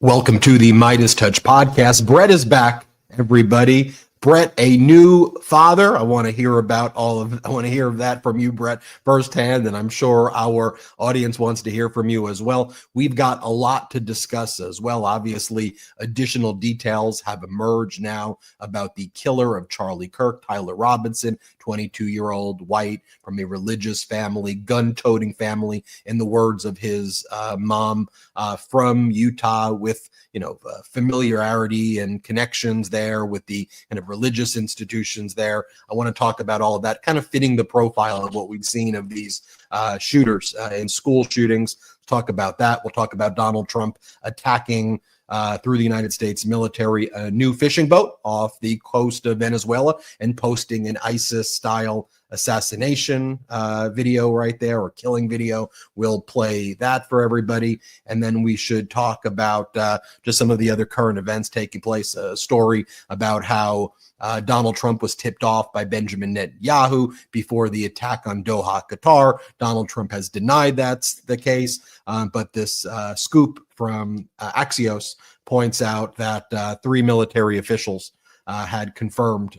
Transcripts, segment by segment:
Welcome to the MeidasTouch Podcast. Brett is back, everybody. Brett, a new father. I want to hear that from you, Brett, firsthand, and I'm sure our audience wants to hear from you as well. We've got a lot to discuss as well. Obviously, additional details have emerged now about the killer of Charlie Kirk, Tyler Robinson, 22-year-old white from a religious family, gun-toting family, in the words of his mom, from Utah, with familiarity and connections there with the kind of religious institutions there. I want to talk about all of that, kind of fitting the profile of what we've seen of these shooters in school shootings. Talk about that. We'll talk about Donald Trump attacking through the United States military a new fishing boat off the coast of Venezuela and posting an ISIS-style assassination video right there, or killing video. We'll play that for everybody. And then we should talk about just some of the other current events taking place. A story about how Donald Trump was tipped off by Benjamin Netanyahu before the attack on Doha, Qatar. Donald Trump has denied that's the case, but this scoop from Axios points out that 3 military officials had confirmed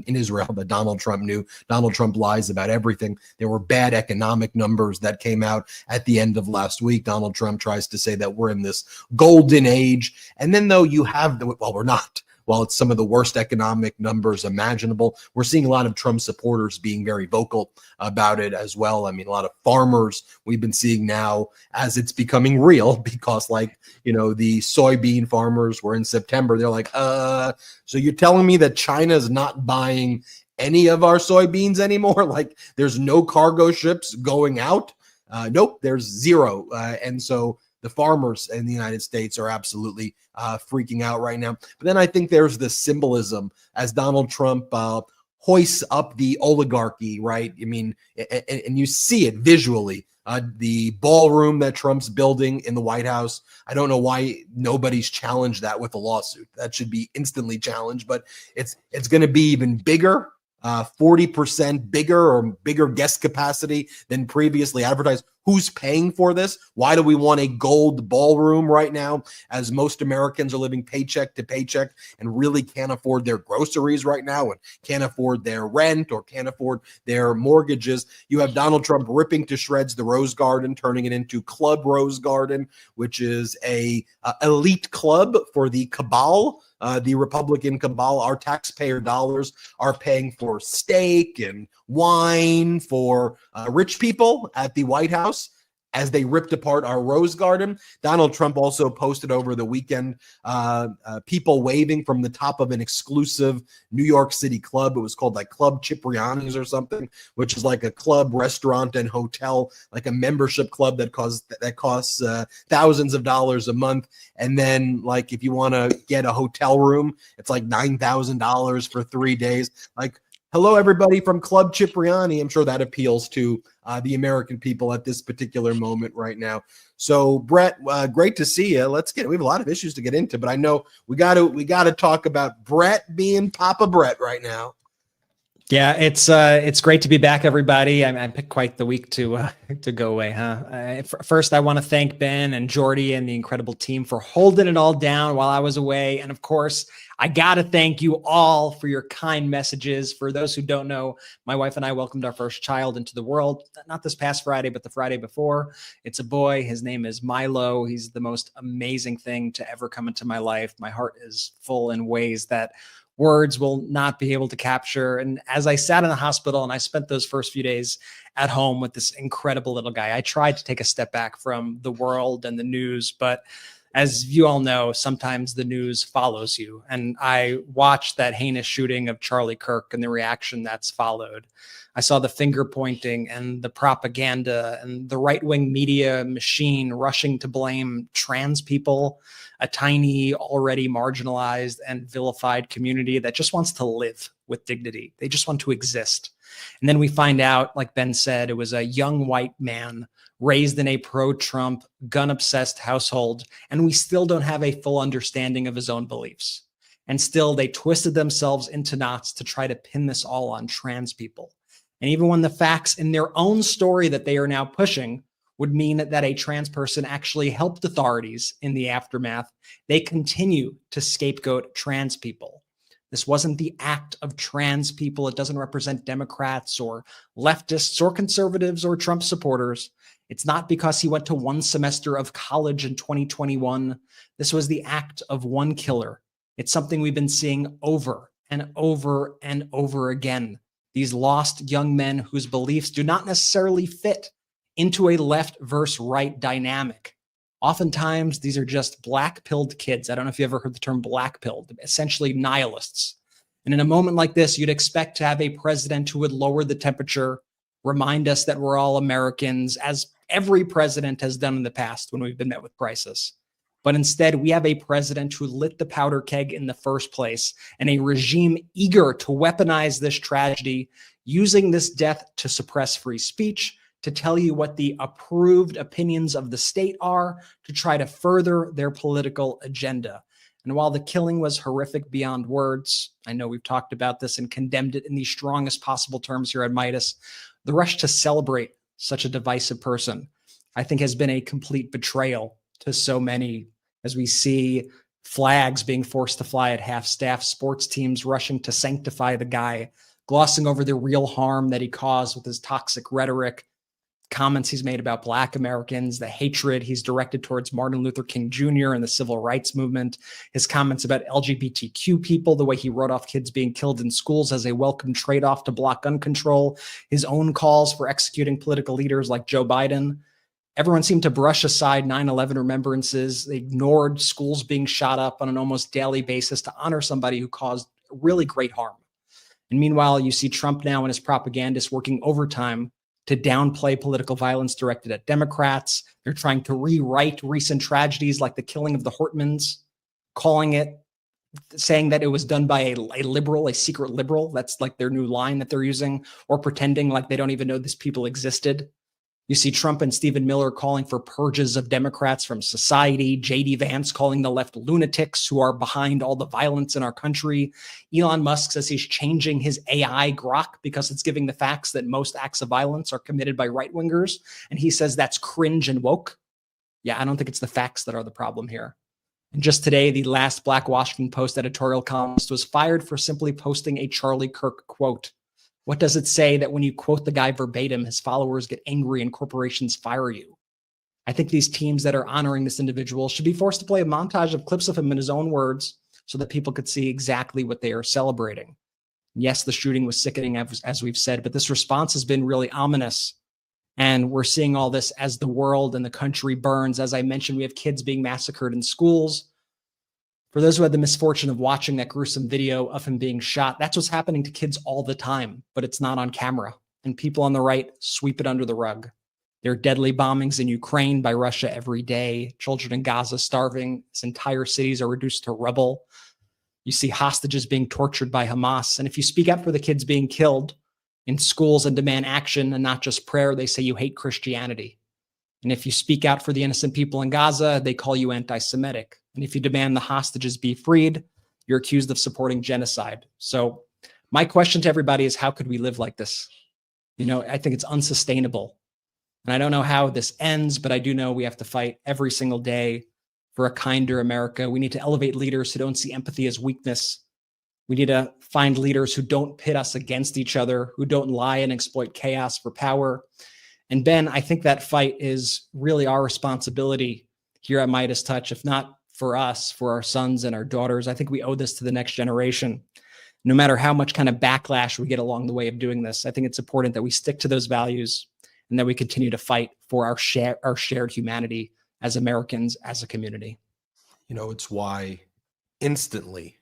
in Israel that Donald Trump knew. Donald Trump lies about everything. There were bad economic numbers that came out at the end of last week. Donald Trump tries to say that we're in this golden age. And then though you have, we're not. While it's some of the worst economic numbers imaginable, we're seeing a lot of Trump supporters being very vocal about it as well. I mean, a lot of farmers we've been seeing now as it's becoming real, because the soybean farmers were in September. They're like, so you're telling me that China is not buying any of our soybeans anymore? Like, there's no cargo ships going out? Nope, there's zero. And so the farmers in the United States are absolutely freaking out right now. But then I think there's this symbolism as Donald Trump hoists up the oligarchy, right? I mean, and you see it visually. The ballroom that Trump's building in the White House. I don't know why nobody's challenged that with a lawsuit. That should be instantly challenged, but it's going to be even bigger. 40% bigger, or bigger guest capacity than previously advertised. Who's paying for this? Why do we want a gold ballroom right now, as most Americans are living paycheck to paycheck and really can't afford their groceries right now, and can't afford their rent, or can't afford their mortgages? You have Donald Trump ripping to shreds the Rose Garden, turning it into Club Rose Garden, which is a elite club for the cabal. The Republican cabal. Our taxpayer dollars are paying for steak and wine for rich people at the White House as they ripped apart our Rose Garden. Donald Trump also posted over the weekend people waving from the top of an exclusive New York City club. It was called like Club Cipriani's or something, which is like a club, restaurant, and hotel, like a membership club that costs thousands of dollars a month. And then, like, if you want to get a hotel room, it's like $9,000 for 3 days. Like, hello, everybody from Club Cipriani. I'm sure that appeals to the American people at this particular moment right now. So, Brett, great to see you. We have a lot of issues to get into, but I know we got to talk about Brett being Papa Brett right now. Yeah, it's great to be back, everybody. I picked quite the week to go away, huh? First, I want to thank Ben and Jordy and the incredible team for holding it all down while I was away. And of course, I got to thank you all for your kind messages. For those who don't know, my wife and I welcomed our first child into the world, not this past Friday, but the Friday before. It's a boy. His name is Milo. He's the most amazing thing to ever come into my life. My heart is full in ways that words will not be able to capture. And as I sat in the hospital and I spent those first few days at home with this incredible little guy, I tried to take a step back from the world and the news, but as you all know, sometimes the news follows you. And I watched that heinous shooting of Charlie Kirk and the reaction that's followed. I saw the finger pointing and the propaganda and the right-wing media machine rushing to blame trans people, a tiny, already marginalized and vilified community that just wants to live with dignity. They just want to exist. And then we find out, like Ben said, it was a young white man raised in a pro-Trump, gun-obsessed household, and we still don't have a full understanding of his own beliefs. And still, they twisted themselves into knots to try to pin this all on trans people. And even when the facts in their own story that they are now pushing would mean that a trans person actually helped authorities in the aftermath. They continue to scapegoat trans people. This wasn't the act of trans people. It doesn't represent Democrats or leftists or conservatives or Trump supporters. It's not because he went to one semester of college in 2021. This was the act of one killer. It's something we've been seeing over and over and over again. These lost young men whose beliefs do not necessarily fit into a left versus right dynamic. Oftentimes, these are just black-pilled kids. I don't know if you ever heard the term black-pilled, essentially nihilists. And in a moment like this, you'd expect to have a president who would lower the temperature, remind us that we're all Americans, as every president has done in the past when we've been met with crisis. But instead, we have a president who lit the powder keg in the first place, and a regime eager to weaponize this tragedy, using this death to suppress free speech, to tell you what the approved opinions of the state are, to try to further their political agenda. And while the killing was horrific beyond words, I know we've talked about this and condemned it in the strongest possible terms here at Meidas, the rush to celebrate such a divisive person, I think, has been a complete betrayal to so many, as we see flags being forced to fly at half-staff, sports teams rushing to sanctify the guy, glossing over the real harm that he caused with his toxic rhetoric, comments he's made about Black Americans, the hatred he's directed towards Martin Luther King Jr. and the civil rights movement, his comments about LGBTQ people, the way he wrote off kids being killed in schools as a welcome trade-off to block gun control, his own calls for executing political leaders like Joe Biden. Everyone seemed to brush aside 9/11 remembrances. They ignored schools being shot up on an almost daily basis to honor somebody who caused really great harm. And meanwhile, you see Trump now and his propagandists working overtime to downplay political violence directed at Democrats. They're trying to rewrite recent tragedies like the killing of the Hortmans, saying that it was done by a liberal, a secret liberal. That's like their new line that they're using, or pretending like they don't even know these people existed. You see Trump and Stephen Miller calling for purges of Democrats from society, J.D. Vance calling the left lunatics who are behind all the violence in our country. Elon Musk says he's changing his AI Grok because it's giving the facts that most acts of violence are committed by right-wingers. And he says that's cringe and woke. Yeah, I don't think it's the facts that are the problem here. And just today, the last Black Washington Post editorial columnist was fired for simply posting a Charlie Kirk quote. What does it say that when you quote the guy verbatim, his followers get angry and corporations fire you? I think these teams that are honoring this individual should be forced to play a montage of clips of him in his own words so that people could see exactly what they are celebrating. Yes, the shooting was sickening, as we've said, but this response has been really ominous. And we're seeing all this as the world and the country burns. As I mentioned, we have kids being massacred in schools. For those who had the misfortune of watching that gruesome video of him being shot, that's what's happening to kids all the time, but it's not on camera. And people on the right sweep it under the rug. There are deadly bombings in Ukraine by Russia every day. Children in Gaza starving. As entire cities are reduced to rubble. You see hostages being tortured by Hamas. And if you speak up for the kids being killed in schools and demand action and not just prayer, they say you hate Christianity. And if you speak out for the innocent people in Gaza, they call you anti-Semitic. And if you demand the hostages be freed, you're accused of supporting genocide. So my question to everybody is, how could we live like this? I think it's unsustainable. And I don't know how this ends, but I do know we have to fight every single day for a kinder America. We need to elevate leaders who don't see empathy as weakness. We need to find leaders who don't pit us against each other, who don't lie and exploit chaos for power. And Ben, I think that fight is really our responsibility here at MeidasTouch, if not for us, for our sons and our daughters. I think we owe this to the next generation. No matter how much kind of backlash we get along the way of doing this, I think it's important that we stick to those values and that we continue to fight for our shared humanity as Americans, as a community. It's why instantly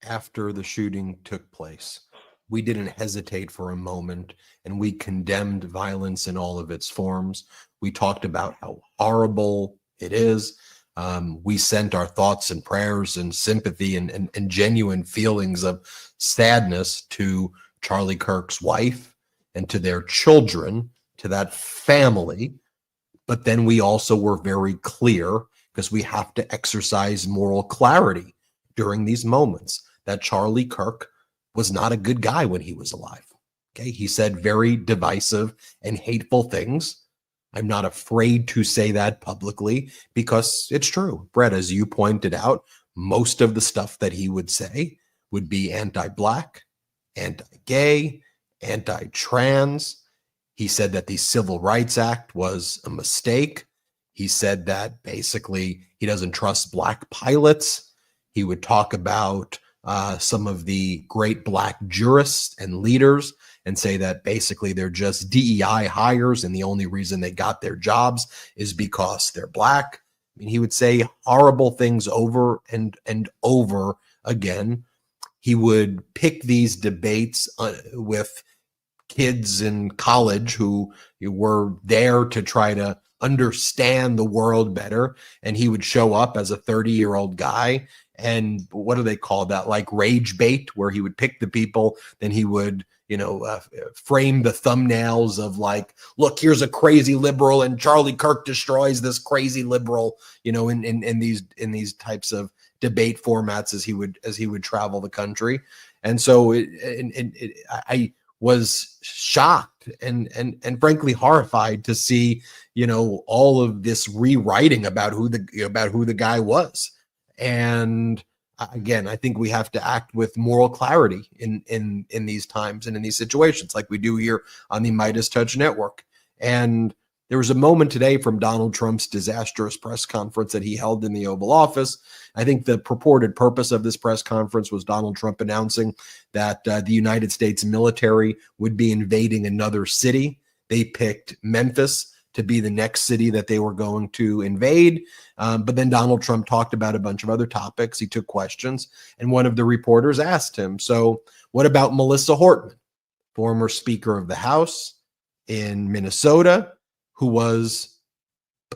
after the shooting took place, we didn't hesitate for a moment, and we condemned violence in all of its forms. We talked about how horrible it is. We sent our thoughts and prayers and sympathy and genuine feelings of sadness to Charlie Kirk's wife and to their children, to that family. But then we also were very clear, because we have to exercise moral clarity during these moments, that Charlie Kirk was not a good guy when he was alive. Okay, he said very divisive and hateful things, I'm not afraid to say that publicly because it's true. Brett, as you pointed out, most of the stuff that he would say would be anti-Black, anti-gay, anti-trans. He said that the Civil Rights Act was a mistake. He said that basically he doesn't trust Black pilots. He would talk about some of the great Black jurists and leaders and say that basically they're just DEI hires and the only reason they got their jobs is because they're Black. I mean, he would say horrible things over and over again. He would pick these debates with kids in college who were there to try to understand the world better. And he would show up as a 30-year-old guy. And what do they call that? Like rage bait, where he would pick the people, then he would, frame the thumbnails of like, look, here's a crazy liberal and Charlie Kirk destroys this crazy liberal, in these types of debate formats as he would travel the country. And so I was shocked and frankly horrified to see, all of this rewriting about who the guy was. And again, I think we have to act with moral clarity in these times and in these situations, like we do here on the MeidasTouch Network. And there was a moment today from Donald Trump's disastrous press conference that he held in the Oval Office. I think the purported purpose of this press conference was Donald Trump announcing that the United States military would be invading another city. They picked Memphis to be the next city that they were going to invade. But then Donald Trump talked about a bunch of other topics. He took questions, and one of the reporters asked him, so what about Melissa Hortman, former Speaker of the House in Minnesota, who was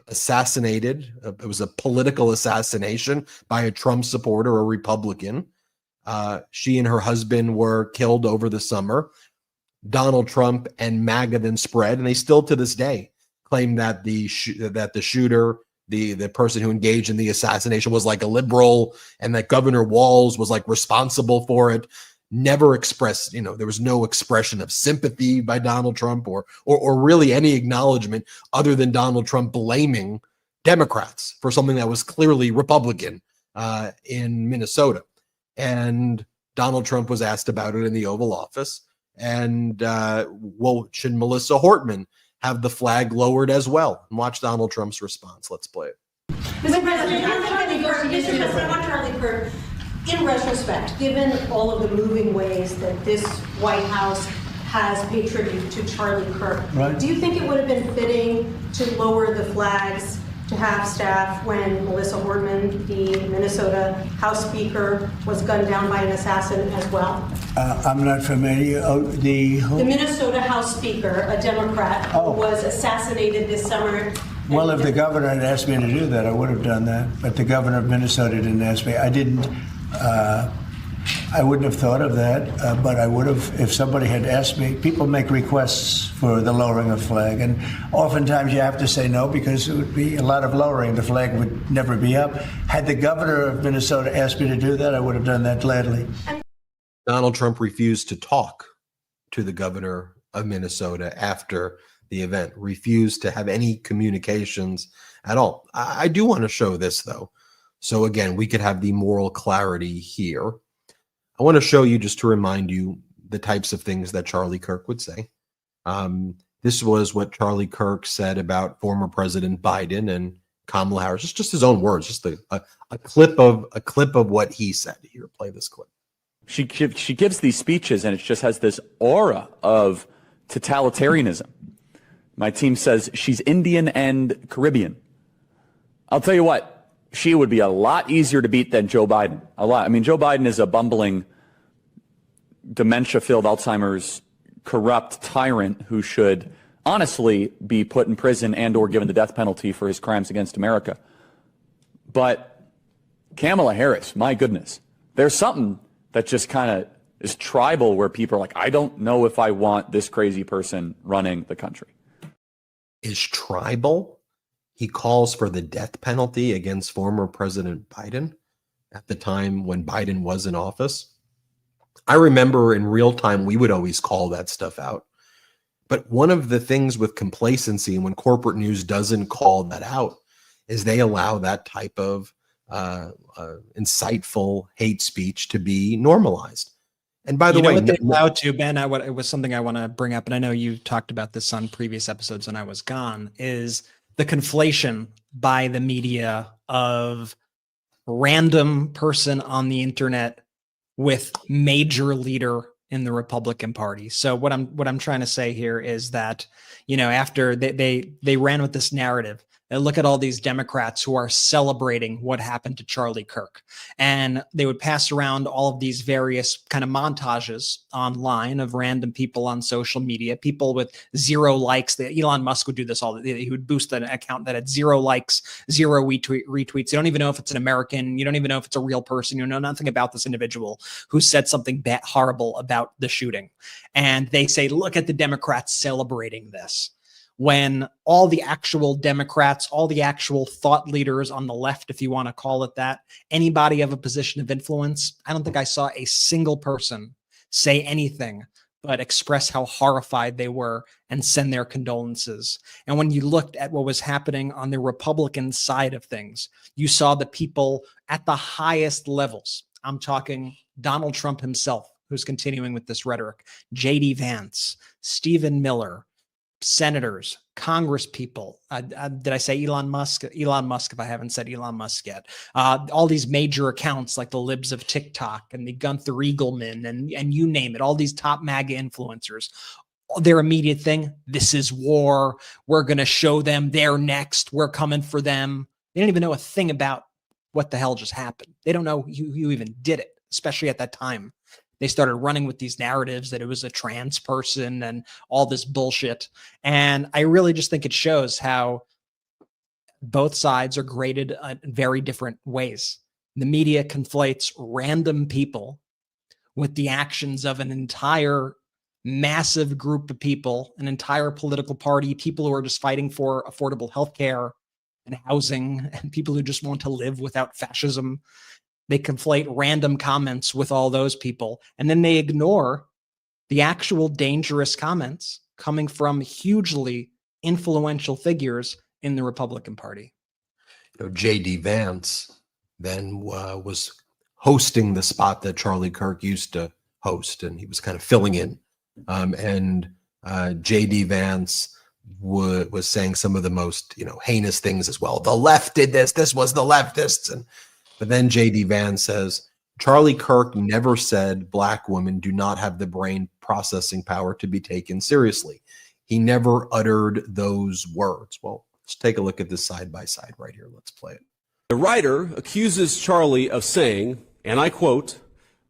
assassinated? It was a political assassination by a Trump supporter, a Republican. She and her husband were killed over the summer. Donald Trump and MAGA then spread, and they still to this day claim that the shooter, the person who engaged in the assassination, was like a liberal, and that Governor Walz was like responsible for it. Never expressed, there was no expression of sympathy by Donald Trump or really any acknowledgement other than Donald Trump blaming Democrats for something that was clearly Republican in Minnesota. And Donald Trump was asked about it in the Oval Office. And should Melissa Hortman have the flag lowered as well? And watch Donald Trump's response. Let's play it. Mr. President, I want Charlie Kirk, in retrospect, given all of the moving ways that this White House has paid tribute to Charlie Kirk, right, do you think it would have been fitting to lower the flags to half-staff when Melissa Hortman, the Minnesota House Speaker, was gunned down by an assassin as well? I'm not familiar. The Minnesota House Speaker, a Democrat, who was assassinated this summer. Well, if the governor had asked me to do that, I would have done that. But the governor of Minnesota didn't ask me. I didn't. I wouldn't have thought of that, but I would have if somebody had asked me. People make requests for the lowering of flag, and oftentimes you have to say no because it would be a lot of lowering. The flag would never be up. Had the governor of Minnesota asked me to do that, I would have done that gladly. Donald Trump refused to talk to the governor of Minnesota after the event, refused to have any communications at all. I do want to show this, though. So again, we could have the moral clarity here. I want to show you, just to remind you, the types of things that Charlie Kirk would say. This was what Charlie Kirk said about former President Biden and Kamala Harris. It's just his own words, just a clip of what he said. Here, play this clip. She gives these speeches, and it just has this aura of totalitarianism. My team says she's Indian and Caribbean. I'll tell you what. She would be a lot easier to beat than Joe Biden. A lot. I mean, Joe Biden is a bumbling, dementia-filled, Alzheimer's, corrupt tyrant who should honestly be put in prison and or given the death penalty for his crimes against America. But Kamala Harris, my goodness, there's something that just kind of is tribal where people are like, I don't know if I want this crazy person running the country. Is tribal? He calls for the death penalty against former President Biden at the time when Biden was in office. I remember in real time, we would always call that stuff out. But one of the things with complacency, and when corporate news doesn't call that out, is they allow that type of insightful hate speech to be normalized. And by the way, what they allow to, Ben, it was something I want to bring up, and I know you talked about this on previous episodes when I was gone, is the conflation by the media of random person on the internet with major leader in the Republican Party. So what I'm trying to say here is that, after they ran with this narrative, and look at all these Democrats who are celebrating what happened to Charlie Kirk. And they would pass around all of these various kind of montages online of random people on social media, people with 0 likes. Elon Musk would do this he would boost an account that had 0 likes, 0 retweets. You don't even know if it's an American. You don't even know if it's a real person. You know nothing about this individual who said something horrible about the shooting. And they say, look at the Democrats celebrating this. When all the actual Democrats, all the actual thought leaders on the left, if you want to call it that, anybody of a position of influence, I don't think I saw a single person say anything but express how horrified they were and send their condolences. And when you looked at what was happening on the Republican side of things, you saw the people at the highest levels. I'm talking Donald Trump himself, who's continuing with this rhetoric, J.D. Vance, Stephen Miller, senators, Congress people. Did I say Elon Musk? Elon Musk, if I haven't said Elon Musk yet. All these major accounts like the Libs of TikTok and the Gunther Eagleman and you name it, all these top MAGA influencers. Their immediate thing, this is war. We're going to show them they're next. We're coming for them. They don't even know a thing about what the hell just happened. They don't know who even did it, especially at that time. They started running with these narratives that it was a trans person and all this bullshit. And I really just think it shows how both sides are graded in very different ways. The media conflates random people with the actions of an entire massive group of people, an entire political party, people who are just fighting for affordable healthcare and housing, and people who just want to live without fascism. They conflate random comments with all those people, and then they ignore the actual dangerous comments coming from hugely influential figures in the Republican Party. J.D. Vance then was hosting the spot that Charlie Kirk used to host, and he was kind of filling in. And J.D. Vance was saying some of the most heinous things as well. The left did this. This was the leftists. But then J.D. Vance says, Charlie Kirk never said black women do not have the brain processing power to be taken seriously. He never uttered those words. Well, let's take a look at this side by side right here. Let's play it. The writer accuses Charlie of saying, and I quote,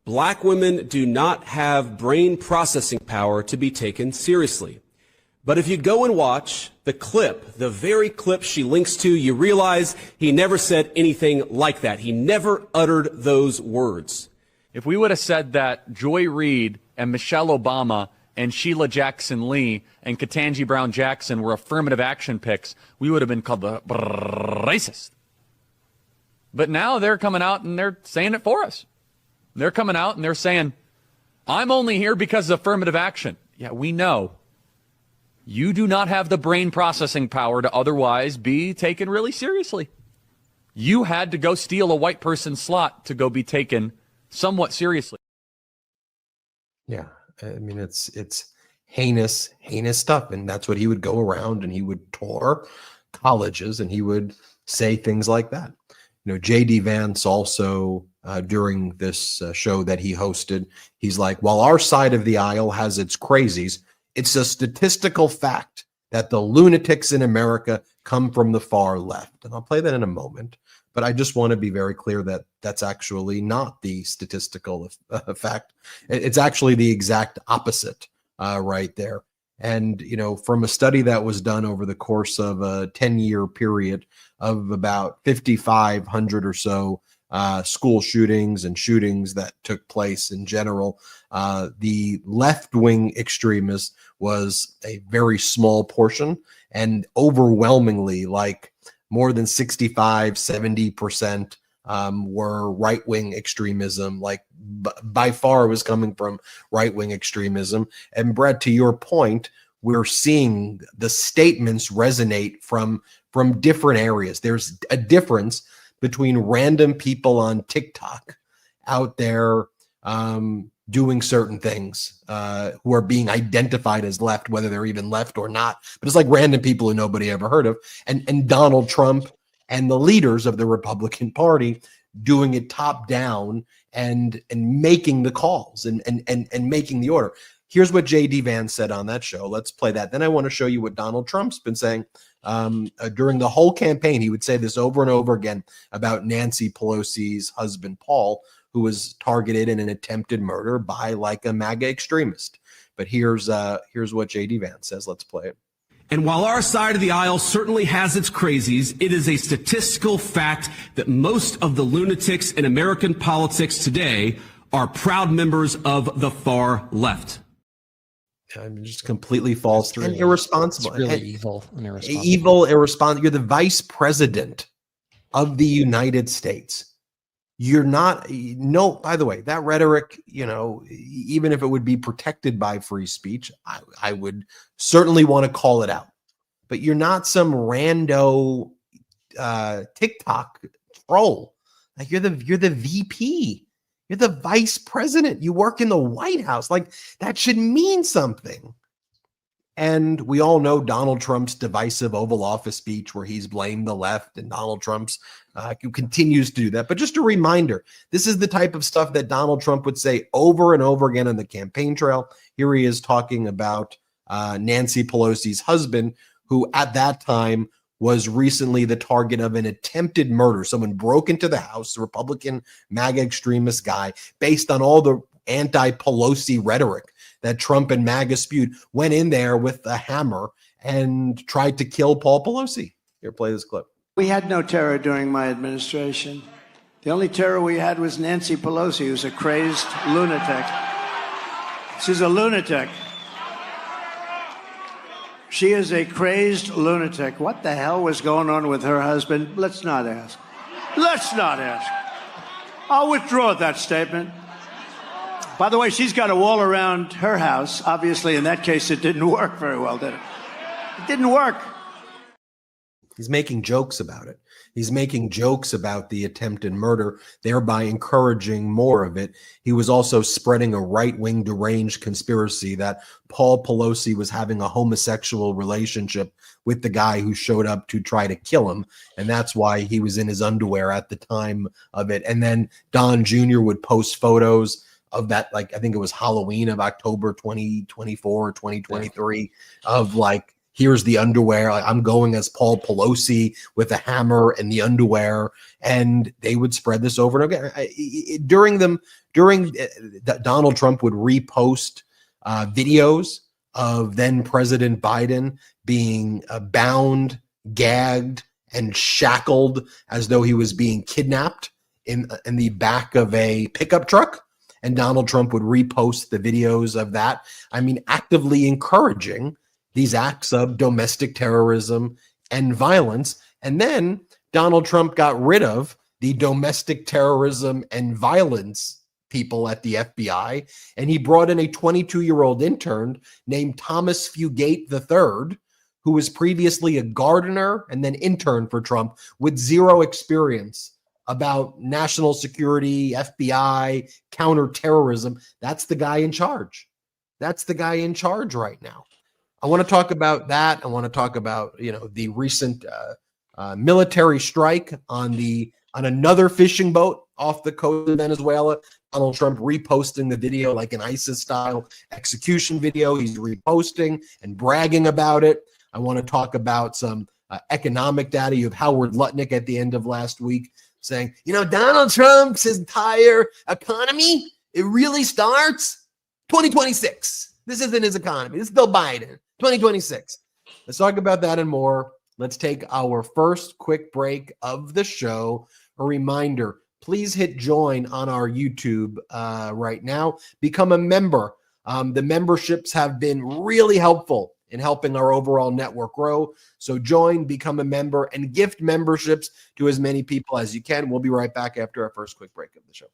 black women do not have brain processing power to be taken seriously. But if you go and watch the clip, the very clip she links to, you realize he never said anything like that. He never uttered those words. If we would have said that Joy Reid and Michelle Obama and Sheila Jackson Lee and Ketanji Brown Jackson were affirmative action picks, we would have been called the racist. But now they're coming out and they're saying it for us. They're coming out and they're saying, I'm only here because of affirmative action. Yeah, we know. You do not have the brain processing power to otherwise be taken really seriously. You had to go steal a white person's slot to go be taken somewhat seriously. Yeah, I mean, it's heinous stuff. And that's what he would go around and he would tour colleges and he would say things like that. J.D. Vance also, during this show that he hosted, he's like, while our side of the aisle has its crazies, it's a statistical fact that the lunatics in America come from the far left. And I'll play that in a moment. But I just want to be very clear that that's actually not the statistical fact. It's actually the exact opposite right there. And, from a study that was done over the course of a 10-year period of about 5,500 or so school shootings and shootings that took place in general, the left-wing extremists was a very small portion, and overwhelmingly, like more than 65-70% were right-wing extremism. Like by far was coming from right-wing extremism. And Brett, to your point, we're seeing the statements resonate from different areas. There's a difference between random people on TikTok out there doing certain things who are being identified as left, whether they're even left or not. But it's like random people who nobody ever heard of, and Donald Trump and the leaders of the Republican Party doing it top down and making the calls and making the order. Here's what J.D. Vance said on that show. Let's play that. Then I want to show you what Donald Trump's been saying during the whole campaign. He would say this over and over again about Nancy Pelosi's husband, Paul, who was targeted in an attempted murder by like a MAGA extremist. But here's what J.D. Vance says. Let's play it. And while our side of the aisle certainly has its crazies, it is a statistical fact that most of the lunatics in American politics today are proud members of the far left. Just completely false and irresponsible. It's really evil and irresponsible. Evil, irresponsible. You're the vice president of the United States. You're not, no, by the way, that rhetoric, even if it would be protected by free speech, I would certainly want to call it out. But you're not some rando TikTok troll. Like you're the VP. You're the vice president. You work in the White House. Like that should mean something. And we all know Donald Trump's divisive Oval Office speech where he's blamed the left, and Donald Trump's continues to do that. But just a reminder, this is the type of stuff that Donald Trump would say over and over again on the campaign trail. Here he is talking about Nancy Pelosi's husband, who at that time was recently the target of an attempted murder. Someone broke into the house, a Republican MAGA extremist guy, based on all the anti-Pelosi rhetoric that Trump and MAGA spewed, went in there with a hammer and tried to kill Paul Pelosi. Here, play this clip. We had no terror during my administration. The only terror we had was Nancy Pelosi, who's a crazed lunatic. She's a lunatic. She is a crazed lunatic. What the hell was going on with her husband? Let's not ask. Let's not ask. I'll withdraw that statement. By the way, she's got a wall around her house. Obviously, in that case, it didn't work very well, did it? It didn't work. He's making jokes about it. He's making jokes about the attempted murder, thereby encouraging more of it. He was also spreading a right-wing deranged conspiracy that Paul Pelosi was having a homosexual relationship with the guy who showed up to try to kill him. And that's why he was in his underwear at the time of it. And then Don Jr. would post photos of that, like, I think it was Halloween of October 2024 or 2023, of like, here's the underwear. I'm going as Paul Pelosi with a hammer and the underwear. And they would spread this over and over again. Donald Trump would repost videos of then President Biden being bound, gagged, and shackled as though he was being kidnapped in the back of a pickup truck. And Donald Trump would repost the videos of that. I mean, actively encouraging these acts of domestic terrorism and violence. And then Donald Trump got rid of the domestic terrorism and violence people at the FBI, and he brought in a 22-year-old intern named Thomas Fugate III, who was previously a gardener and then intern for Trump with zero experience about national security, FBI, counterterrorism. That's the guy in charge. That's the guy in charge right now. I want to talk about that. I want to talk about, the recent military strike on another fishing boat off the coast of Venezuela. Donald Trump reposting the video like an ISIS-style execution video. He's reposting and bragging about it. I want to talk about some economic data. You have Howard Lutnick at the end of last week saying, Donald Trump's entire economy, it really starts 2026. This isn't his economy. This is Bill Biden. 2026. Let's talk about that and more. Let's take our first quick break of the show. A reminder, please hit join on our YouTube right now. Become a member. The memberships have been really helpful in helping our overall network grow. So join, become a member, and gift memberships to as many people as you can. We'll be right back after our first quick break of the show.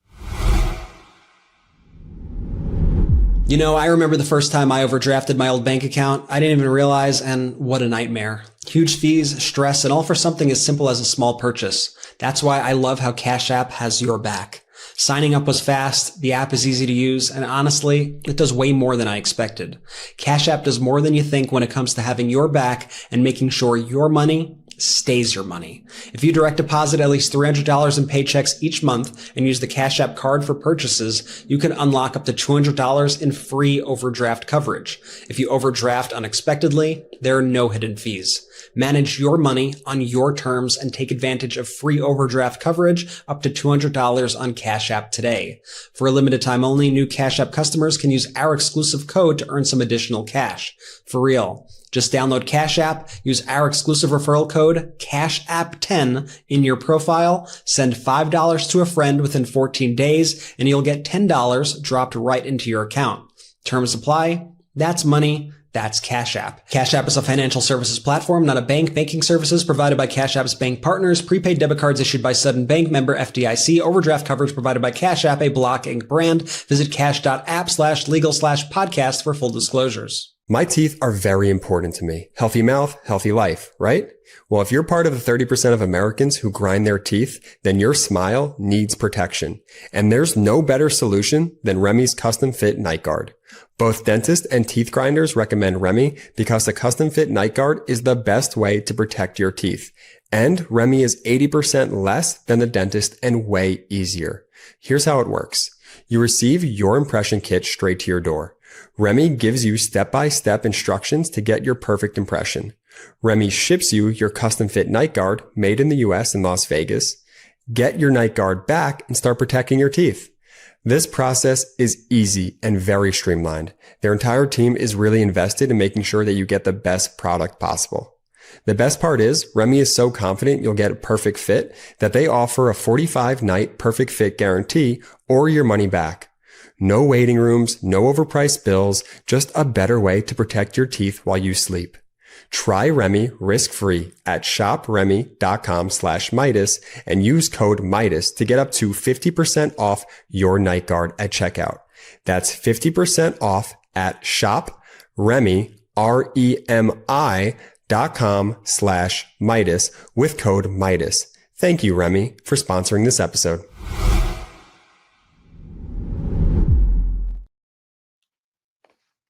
You know, I remember the first time I overdrafted my old bank account. I didn't even realize, and what a nightmare. Huge fees, stress, and all for something as simple as a small purchase. That's why I love how Cash App has your back. Signing up was fast, the app is easy to use, and honestly, it does way more than I expected. Cash App does more than you think when it comes to having your back and making sure your money stays your money. If you direct deposit at least $300 in paychecks each month and use the Cash App card for purchases, you can unlock up to $200 in free overdraft coverage. If you overdraft unexpectedly, there are no hidden fees. Manage your money on your terms and take advantage of free overdraft coverage up to $200 on Cash App today. For a limited time only, new Cash App customers can use our exclusive code to earn some additional cash. For real. Just download Cash App, use our exclusive referral code CASHAPP10 in your profile, send $5 to a friend within 14 days, and you'll get $10 dropped right into your account. Terms apply. That's money. That's Cash App. Cash App is a financial services platform, not a bank. Banking services provided by Cash App's bank partners. Prepaid debit cards issued by Sudden Bank, member FDIC. Overdraft coverage provided by Cash App, a Block Inc. brand. Visit cash.app/legal/podcast for full disclosures. My teeth are very important to me. Healthy mouth, healthy life, right? Well, if you're part of the 30% of Americans who grind their teeth, then your smile needs protection. And there's no better solution than Remy's custom fit night guard. Both dentists and teeth grinders recommend Remy because the custom fit night guard is the best way to protect your teeth. And Remy is 80% less than the dentist and way easier. Here's how it works. You receive your impression kit straight to your door. Remy gives you step-by-step instructions to get your perfect impression. Remy ships you your custom-fit night guard made in the US in Las Vegas. Get your night guard back and start protecting your teeth. This process is easy and very streamlined. Their entire team is really invested in making sure that you get the best product possible. The best part is Remy is so confident you'll get a perfect fit that they offer a 45-night perfect fit guarantee or your money back. No waiting rooms, no overpriced bills, just a better way to protect your teeth while you sleep. Try Remy risk-free at shopremy.com/Meidas and use code Meidas to get up to 50% off your night guard at checkout. That's 50% off at shopremy, REMI.com/Meidas with code Meidas. Thank you, Remy, for sponsoring this episode.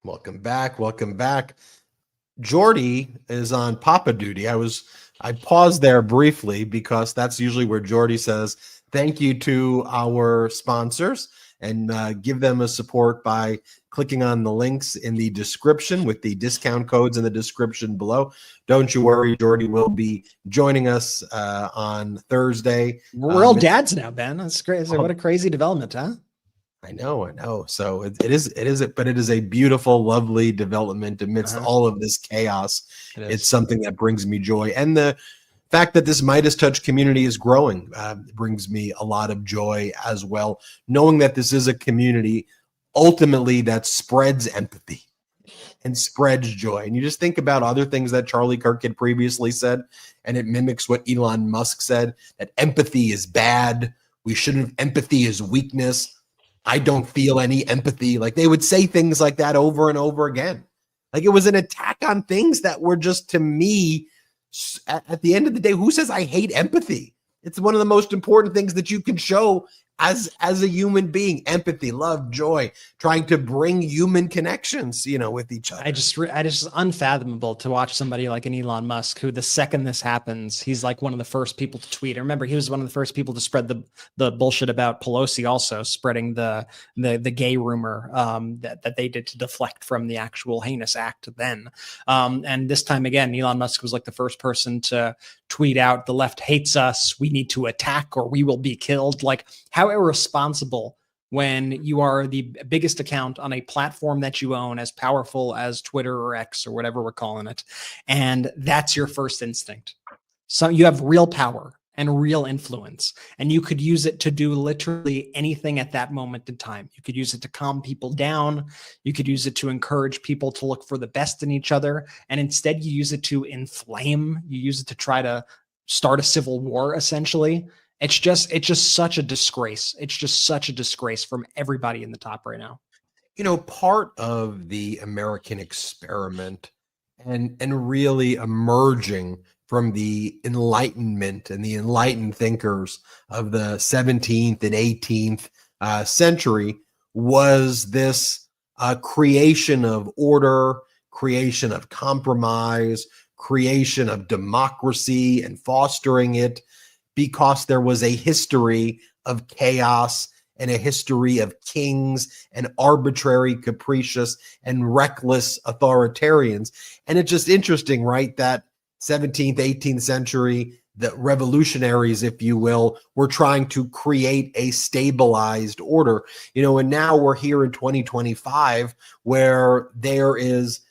Welcome back. Welcome back. Jordy is on Papa duty. I paused there briefly because that's usually where Jordy says thank you to our sponsors and give them a support by clicking on the links in the description with the discount codes in the description below. Don't you worry, Jordy will be joining us on Thursday. We're all dads now, Ben. That's great. What a crazy development, huh? I know. So it is, but it is a beautiful, lovely development amidst all of this chaos. It's something that brings me joy. And the fact that this MeidasTouch community is growing brings me a lot of joy as well. Knowing that this is a community ultimately that spreads empathy and spreads joy. And you just think about other things that Charlie Kirk had previously said, and it mimics what Elon Musk said, that empathy is bad. We shouldn't, empathy is weakness. I don't feel any empathy. Like they would say things like that over and over again. Like it was an attack on things that were just, to me, at the end of the day, who says I hate empathy? It's one of the most important things that you can show as a human being: empathy, love, joy, trying to bring human connections, with each other. I just unfathomable to watch somebody like an Elon Musk, who the second this happens, he's like one of the first people to tweet. I remember he was one of the first people to spread the bullshit about Pelosi, also spreading the gay rumor that they did to deflect from the actual heinous act then. And this time again, Elon Musk was like the first person to tweet out, "The left hates us. We need to attack or we will be killed." Like, how irresponsible when you are the biggest account on a platform that you own, as powerful as Twitter or X or whatever we're calling it. And that's your first instinct. So you have real power and real influence, and you could use it to do literally anything at that moment in time. You could use it to calm people down. You could use it to encourage people to look for the best in each other. And instead you use it to inflame. You use it to try to start a civil war, essentially. It's just such a disgrace. It's just such a disgrace from everybody in the top right now. part of the American experiment and really emerging from the Enlightenment and the enlightened thinkers of the 17th and 18th century was this creation of order, creation of compromise, creation of democracy and fostering it, because there was a history of chaos and a history of kings and arbitrary, capricious, and reckless authoritarians. And it's just interesting, right, that 17th, 18th century, the revolutionaries, if you will, were trying to create a stabilized order. And now we're here in 2025, where there is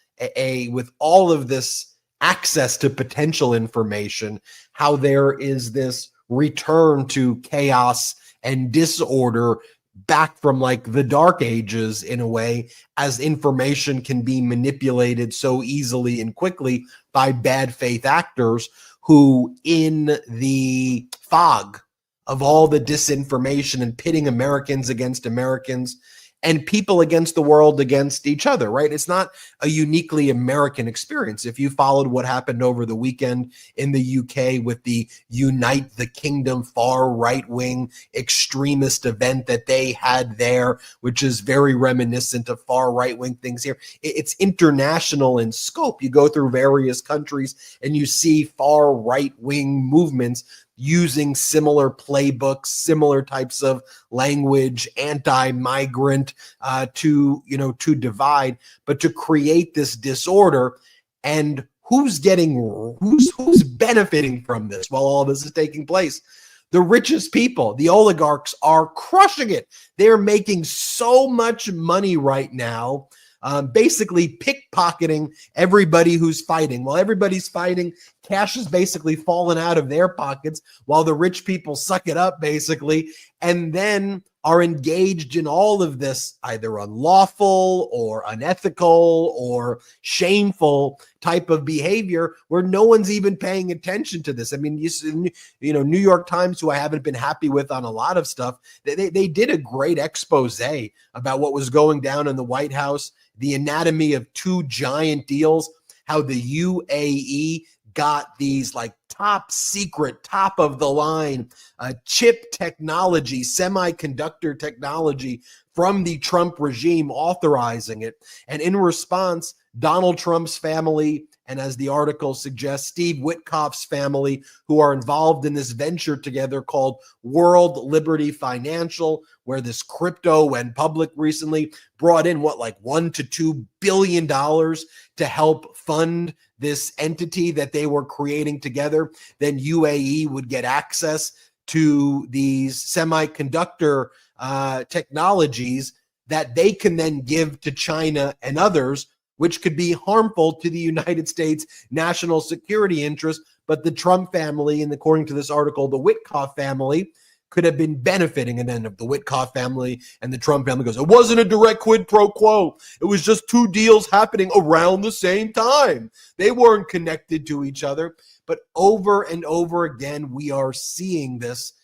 with all of this access to potential information, how there is this return to chaos and disorder back from like the dark ages in a way, as information can be manipulated so easily and quickly by bad faith actors who, in the fog of all the disinformation and pitting Americans against Americans and people against the world against each other, right? It's not a uniquely American experience. If you followed what happened over the weekend in the UK with the Unite the Kingdom far right-wing extremist event that they had there, which is very reminiscent of far right-wing things here, it's international in scope. You go through various countries and you see far right-wing movements using similar playbooks, similar types of language, anti-migrant, to divide, but to create this disorder. And who's benefiting from this while all this is taking place? The richest people, the oligarchs, are crushing it. They're making so much money right now, basically pickpocketing everybody who's fighting. While everybody's fighting, cash is basically falling out of their pockets while the rich people suck it up, basically, and then are engaged in all of this either unlawful or unethical or shameful type of behavior where no one's even paying attention to this. I mean, New York Times, who I haven't been happy with on a lot of stuff, they did a great expose about what was going down in the White House, the anatomy of two giant deals, how the UAE got these like top secret, top of the line chip technology, semiconductor technology from the Trump regime, authorizing it. And in response, Donald Trump's family, and as the article suggests, Steve Witkoff's family, who are involved in this venture together called World Liberty Financial, where this crypto went public recently, brought in $1 to $2 billion to help fund this entity that they were creating together. Then UAE would get access to these semiconductor technologies that they can then give to China and others, which could be harmful to the United States national security interest. But the Trump family, and according to this article, the Witkoff family, could have been benefiting. And then the Witkoff family and the Trump family goes, it wasn't a direct quid pro quo. It was just two deals happening around the same time. They weren't connected to each other. But over and over again, we are seeing this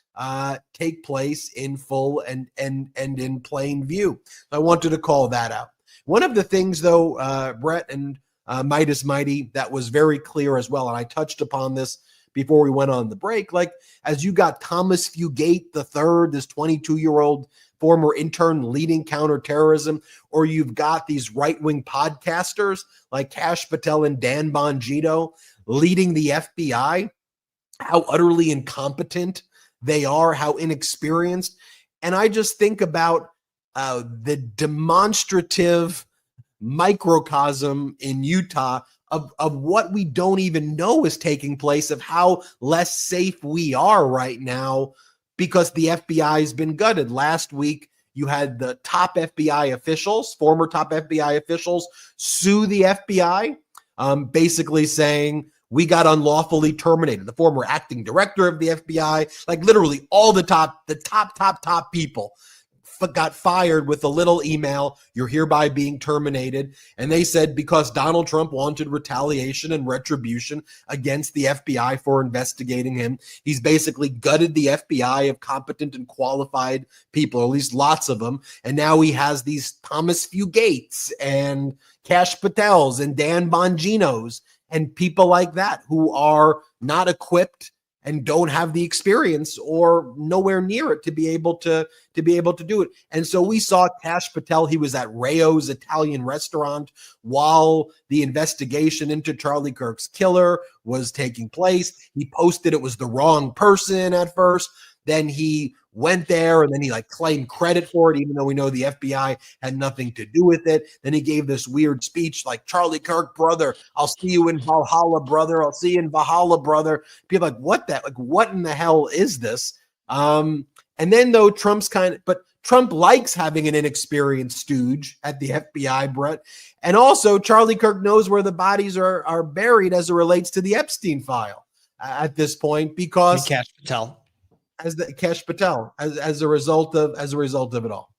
take place in full and in plain view. I wanted to call that out. One of the things, though, Brett and Midas Mighty, that was very clear as well, and I touched upon this before we went on the break, like as you got Thomas Fugate III, this 22-year-old former intern leading counterterrorism, or you've got these right-wing podcasters like Kash Patel and Dan Bongino leading the FBI, how utterly incompetent they are, how inexperienced. And I just think about the demonstrative microcosm in Utah of what we don't even know is taking place, of how less safe we are right now because the FBI has been gutted. Last week, you had the top FBI officials, former top FBI officials, sue the FBI, basically saying, we got unlawfully terminated. The former acting director of the FBI, like literally all the top people got fired with a little email, "You're hereby being terminated." And they said because Donald Trump wanted retaliation and retribution against the FBI for investigating him. He's basically gutted the FBI of competent and qualified people, or at least lots of them. And now he has these Thomas Fugates and Kash Patels and Dan Bonginos and people like that who are not equipped and don't have the experience or nowhere near it to be able to do it. And so we saw Kash Patel. He was at Rayo's Italian restaurant while the investigation into Charlie Kirk's killer was taking place. He posted it was the wrong person at first. Then he went there and then he claimed credit for it, even though we know the FBI had nothing to do with it. Then he gave this weird speech like, "Charlie Kirk, brother, I'll see you in Valhalla, brother. I'll see you in Valhalla, brother." People what in the hell is this? And then though but Trump likes having an inexperienced stooge at the FBI, Brett. And also Charlie Kirk knows where the bodies are buried as it relates to the Epstein file at this point, because Kash Patel. As a result of it all.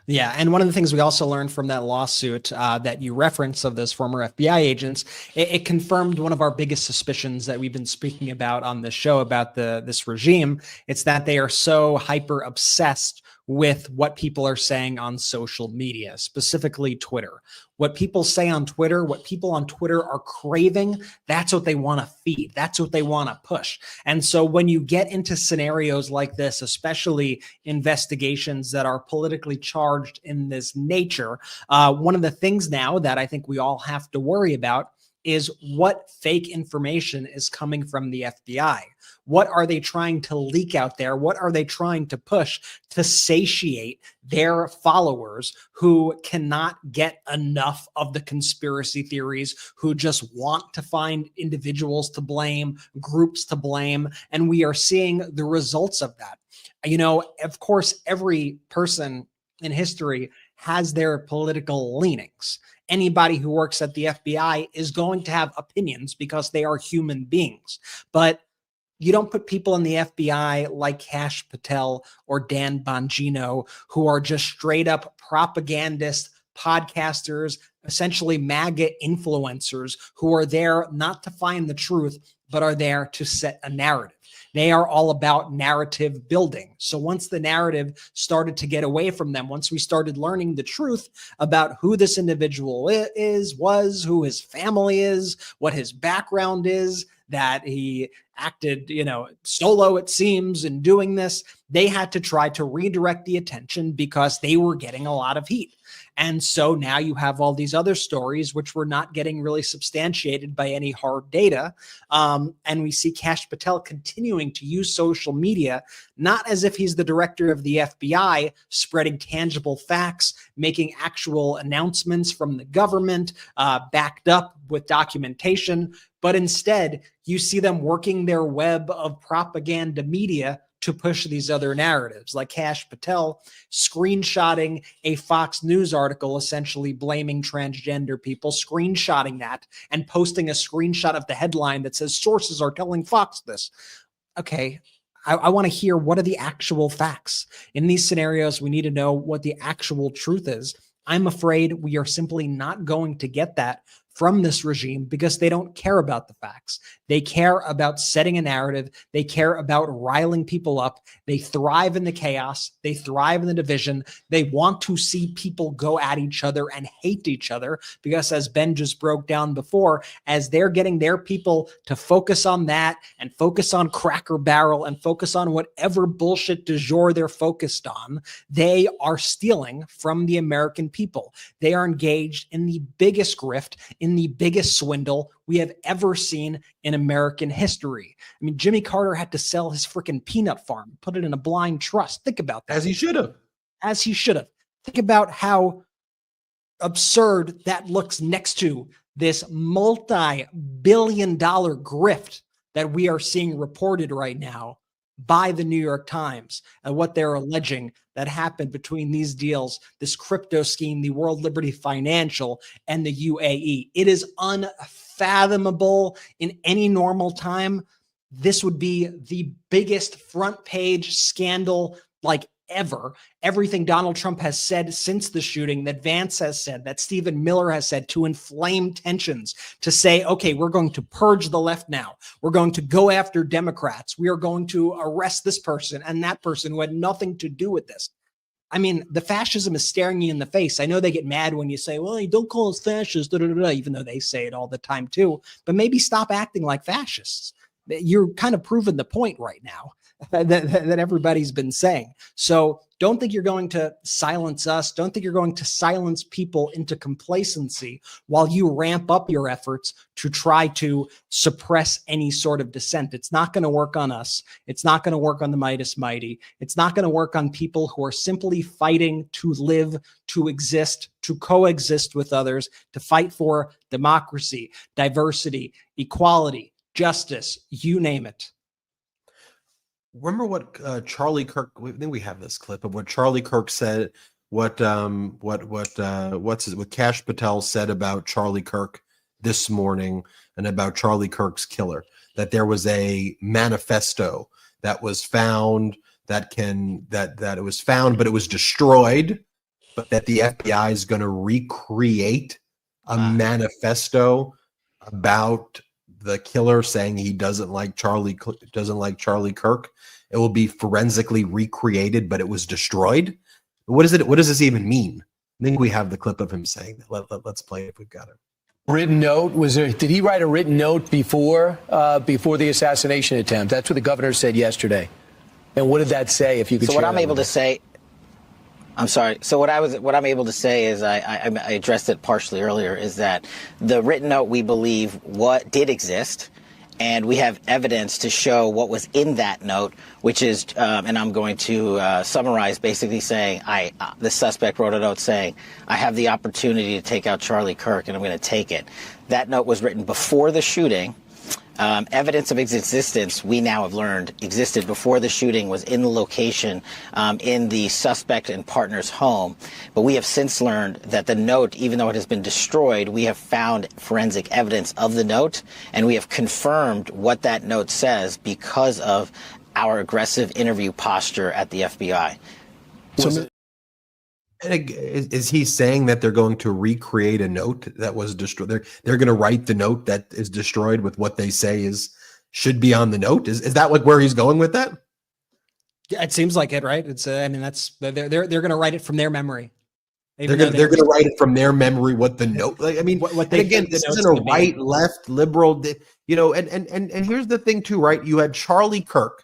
Yeah, and one of the things we also learned from that lawsuit that you referenced of those former FBI agents, it confirmed one of our biggest suspicions that we've been speaking about on this show about this regime. It's that they are so hyper obsessed with what people are saying on social media, specifically Twitter. What people say on Twitter, what people on Twitter are craving, that's what they want to feed. That's what they want to push. And so when you get into scenarios like this, especially investigations that are politically charged in this nature, one of the things now that I think we all have to worry about is what fake information is coming from the FBI. What are they trying to leak out there? What are they trying to push to satiate their followers who cannot get enough of the conspiracy theories, who just want to find individuals to blame, groups to blame? And we are seeing the results of that. You know, of course, every person in history has their political leanings. Anybody who works at the FBI is going to have opinions because they are human beings. But you don't put people in the FBI like Kash Patel or Dan Bongino, who are just straight up propagandists, podcasters, essentially MAGA influencers who are there not to find the truth, but are there to set a narrative. They are all about narrative building. So once the narrative started to get away from them, once we started learning the truth about who this individual was, who his family is, what his background is, that he acted, solo, it seems, in doing this, they had to try to redirect the attention because they were getting a lot of heat. And so now you have all these other stories which were not getting really substantiated by any hard data. And we see Kash Patel continuing to use social media, not as if he's the director of the FBI, spreading tangible facts, making actual announcements from the government, backed up with documentation, but instead you see them working their web of propaganda media to push these other narratives, like Kash Patel screenshotting a Fox News article, essentially blaming transgender people, screenshotting that and posting a screenshot of the headline that says sources are telling Fox this. Okay, I want to hear, what are the actual facts? In these scenarios, we need to know what the actual truth is. I'm afraid we are simply not going to get that from this regime because they don't care about the facts. They care about setting a narrative. They care about riling people up. They thrive in the chaos. They thrive in the division. They want to see people go at each other and hate each other because, as Ben just broke down before, as they're getting their people to focus on that and focus on Cracker Barrel and focus on whatever bullshit du jour they're focused on, they are stealing from the American people. They are engaged in the biggest grift, in the biggest swindle we have ever seen in American history. I mean, Jimmy Carter had to sell his freaking peanut farm, put it in a blind trust. Think about that. As he should have. As he should have. Think about how absurd that looks next to this multi-billion-dollar grift that we are seeing reported right now by the New York Times and what they're alleging that happened between these deals, this crypto scheme, the World Liberty Financial, and the UAE. It is unfathomable in any normal time. This would be the biggest front page scandal like ever. Everything Donald Trump has said since the shooting, that Vance has said, that Stephen Miller has said, to inflame tensions, to say, okay, we're going to purge the left now. We're going to go after Democrats. We are going to arrest this person and that person who had nothing to do with this. I mean, the fascism is staring you in the face. I know they get mad when you say, well, you don't call us fascists, even though they say it all the time too. But maybe stop acting like fascists. You're kind of proving the point right now that everybody's been saying. So don't think you're going to silence us. Don't think you're going to silence people into complacency while you ramp up your efforts to try to suppress any sort of dissent. It's not going to work on us. It's not going to work on the Meidas Mighty. It's not going to work on people who are simply fighting to live, to exist, to coexist with others, to fight for democracy, diversity, equality, justice, you name it. Remember what Charlie Kirk? I think we have this clip of what Charlie Kirk said. What Kash Patel said about Charlie Kirk this morning, and about Charlie Kirk's killer. That there was a manifesto that was found that it was found, but it was destroyed. But that the FBI is going to recreate a manifesto about the killer, saying he doesn't like Charlie Kirk. It will be forensically recreated, but it was destroyed. What is it? What does this even mean? I think we have the clip of him saying that. Let's play it if we've got it. Written note, was there? Did he write a written note before the assassination attempt? That's what the governor said yesterday. And what did that say? If you could. So what I'm able to say. I'm sorry. So what I'm able to say is I addressed it partially earlier, is that the written note, we believe, what did exist, and we have evidence to show what was in that note, which is, and I'm going to summarize, basically saying, the suspect wrote a note saying, I have the opportunity to take out Charlie Kirk, and I'm going to take it. That note was written before the shooting. Evidence of its existence, we now have learned, existed before the shooting, was in the location, in the suspect and partner's home. But we have since learned that the note, even though it has been destroyed, we have found forensic evidence of the note, and we have confirmed what that note says because of our aggressive interview posture at the FBI. Is he saying that they're going to recreate a note that was destroyed? They're going to write the note that is destroyed with what they say should be on the note. Is that like where he's going with that? Yeah, it seems like it, right? It's I mean, that's they're going to write it from their memory. They're going to write it from their memory. What the note? Like, I mean, what they again, this isn't a right, left, liberal. And here's the thing too, right? You had Charlie Kirk.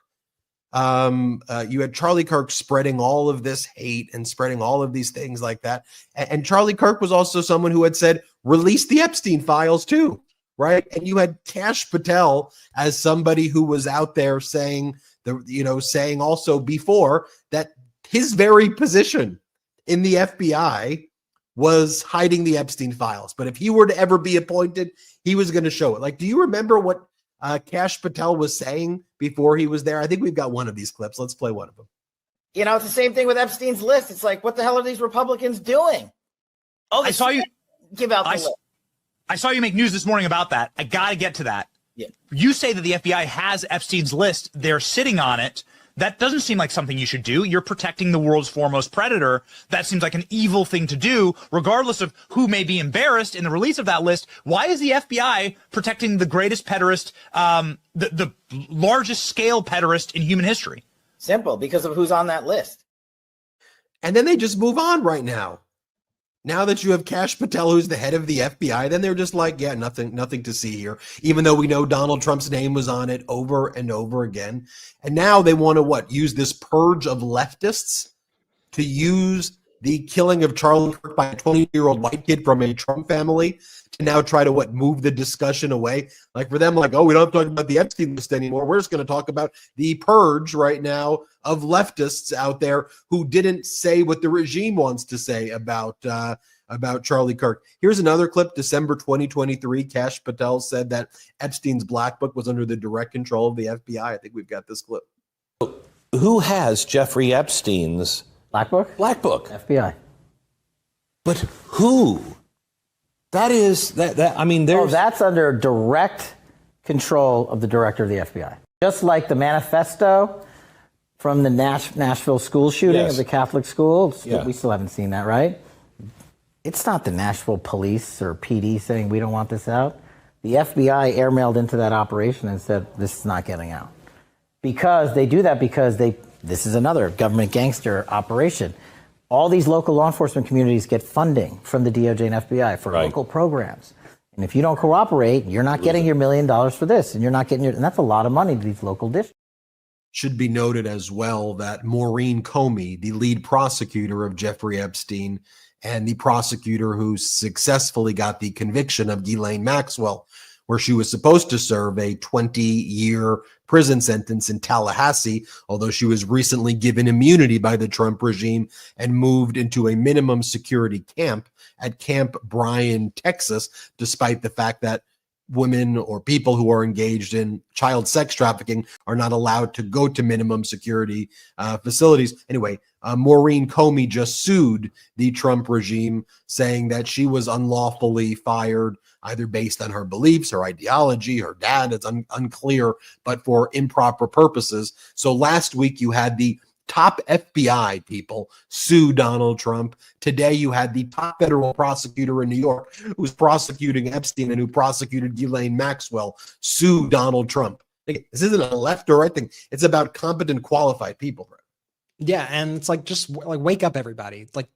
You had Charlie Kirk spreading all of this hate and spreading all of these things like that. And Charlie Kirk was also someone who had said, release the Epstein files too, right? And you had Kash Patel as somebody who was out there saying saying also before that his very position in the FBI was hiding the Epstein files. But if he were to ever be appointed, he was going to show it. Like, do you remember what Kash Patel was saying before he was there? I think we've got one of these clips. Let's play one of them. You know, it's the same thing with Epstein's list. It's like, what the hell are these Republicans doing? Oh, I saw you give out the list. I saw you make news this morning about that. I got to get to that. Yeah. You say that the FBI has Epstein's list. They're sitting on it. That doesn't seem like something you should do. You're protecting the world's foremost predator. That seems like an evil thing to do, regardless of who may be embarrassed in the release of that list. Why is the FBI protecting the greatest pederast, the largest scale pederast in human history? Simple, because of who's on that list. And then they just move on right now. Now that you have Kash Patel, who's the head of the FBI, then they're just like, yeah, nothing to see here, even though we know Donald Trump's name was on it over and over again. And now they want to use this purge of leftists to use the killing of Charlie Kirk by a 20-year-old white kid from a Trump family to now try to move the discussion away. Like for them, like, oh, we don't have to talk about the Epstein list anymore. We're just going to talk about the purge right now of leftists out there who didn't say what the regime wants to say about Charlie Kirk. Here's another clip. December 2023, Kash Patel said that Epstein's black book was under the direct control of the FBI. I think we've got this clip. Who has Jeffrey Epstein's Black book? black book? FBI. But who? That is I mean, there's that's under direct control of the director of the FBI. Just like the manifesto from the Nashville school shooting Yes. of the Catholic school. Yeah. We still haven't seen that, right? It's not the Nashville police or PD saying we don't want this out. The FBI airmailed into that operation and said this is not getting out. Because they do that because this is another government gangster operation. All these local law enforcement communities get funding from the DOJ and FBI for local programs. And if you don't cooperate, you're not getting your $1 million for this, and you're not getting and that's a lot of money to these local districts. Should be noted as well that Maureen Comey, the lead prosecutor of Jeffrey Epstein and the prosecutor who successfully got the conviction of Ghislaine Maxwell, where she was supposed to serve a 20-year prison sentence in Tallahassee, although she was recently given immunity by the Trump regime and moved into a minimum security camp at Camp Bryan, Texas, despite the fact that women or people who are engaged in child sex trafficking are not allowed to go to minimum security facilities. Anyway, Maureen Comey just sued the Trump regime, saying that she was unlawfully fired, either based on her beliefs, her ideology, her dad, it's unclear, but for improper purposes. So last week you had the top FBI people sue Donald Trump. Today you had the top federal prosecutor in New York who's prosecuting Epstein and who prosecuted Ghislaine Maxwell sue Donald Trump. This isn't a left or right thing. It's about competent, qualified people. Yeah, and it's like, just like, wake up, everybody. Like,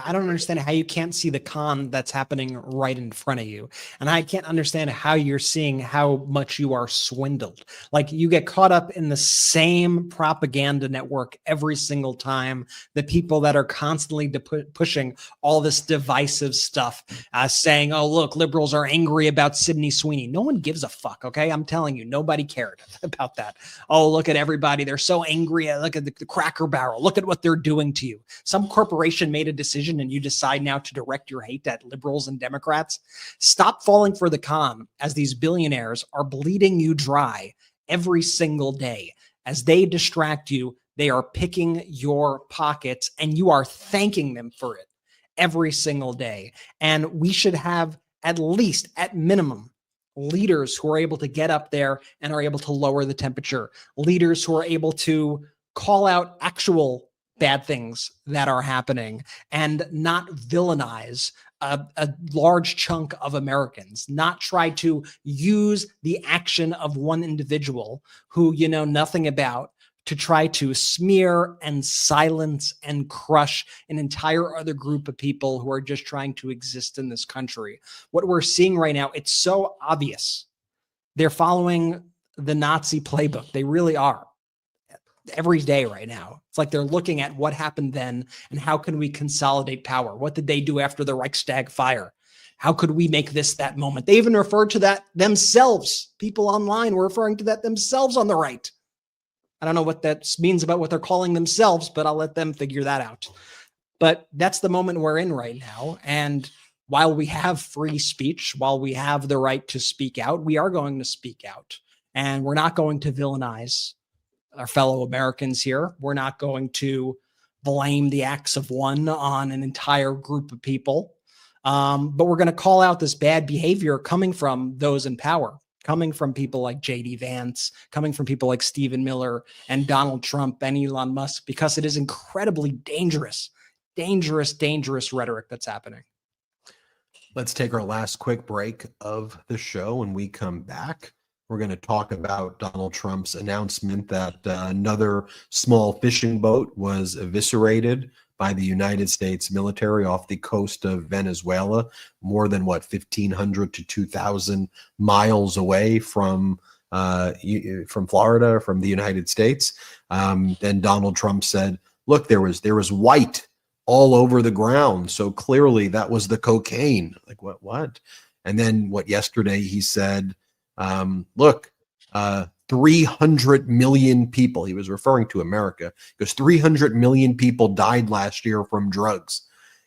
I don't understand how you can't see the con that's happening right in front of you. And I can't understand how you're seeing how much you are swindled. Like, you get caught up in the same propaganda network every single time. The people that are constantly pushing all this divisive stuff, saying, oh, look, liberals are angry about Sydney Sweeney. No one gives a fuck, okay? I'm telling you, nobody cared about that. Oh, look at everybody. They're so angry. Look at the Cracker Barrel. Look at what they're doing to you. Some corporation made a decision and you decide now to direct your hate at liberals and Democrats. Stop falling for the con as these billionaires are bleeding you dry every single day. As they distract you, they are picking your pockets and you are thanking them for it every single day. And we should have, at least at minimum, leaders who are able to get up there and are able to lower the temperature, leaders who are able to call out actual bad things that are happening and not villainize a large chunk of Americans, not try to use the action of one individual who you know nothing about to try to smear and silence and crush an entire other group of people who are just trying to exist in this country. What we're seeing right now, it's so obvious. They're following the Nazi playbook. They really are. Every day right now. It's like they're looking at what happened then and how can we consolidate power? What did they do after the Reichstag fire? How could we make this that moment? They even referred to that themselves. People online were referring to that themselves on the right. I don't know what that means about what they're calling themselves, but I'll let them figure that out. But that's the moment we're in right now. And while we have free speech, while we have the right to speak out, we are going to speak out. And we're not going to villainize our fellow Americans here. We're not going to blame the acts of one on an entire group of people. But we're going to call out this bad behavior coming from those in power, coming from people like J.D. Vance, coming from people like Stephen Miller and Donald Trump and Elon Musk, because it is incredibly dangerous rhetoric that's happening. Let's take our last quick break of the show. When we come back, we're going to talk about Donald Trump's announcement that another small fishing boat was eviscerated by the United States military off the coast of Venezuela, more than 1,500 to 2,000 miles away from Florida, from the United States. Then Donald Trump said, "Look, there was white all over the ground, so clearly that was the cocaine." Like what? And then yesterday he said, look, 300 million people, he was referring to America, because 300 million people died last year from drugs.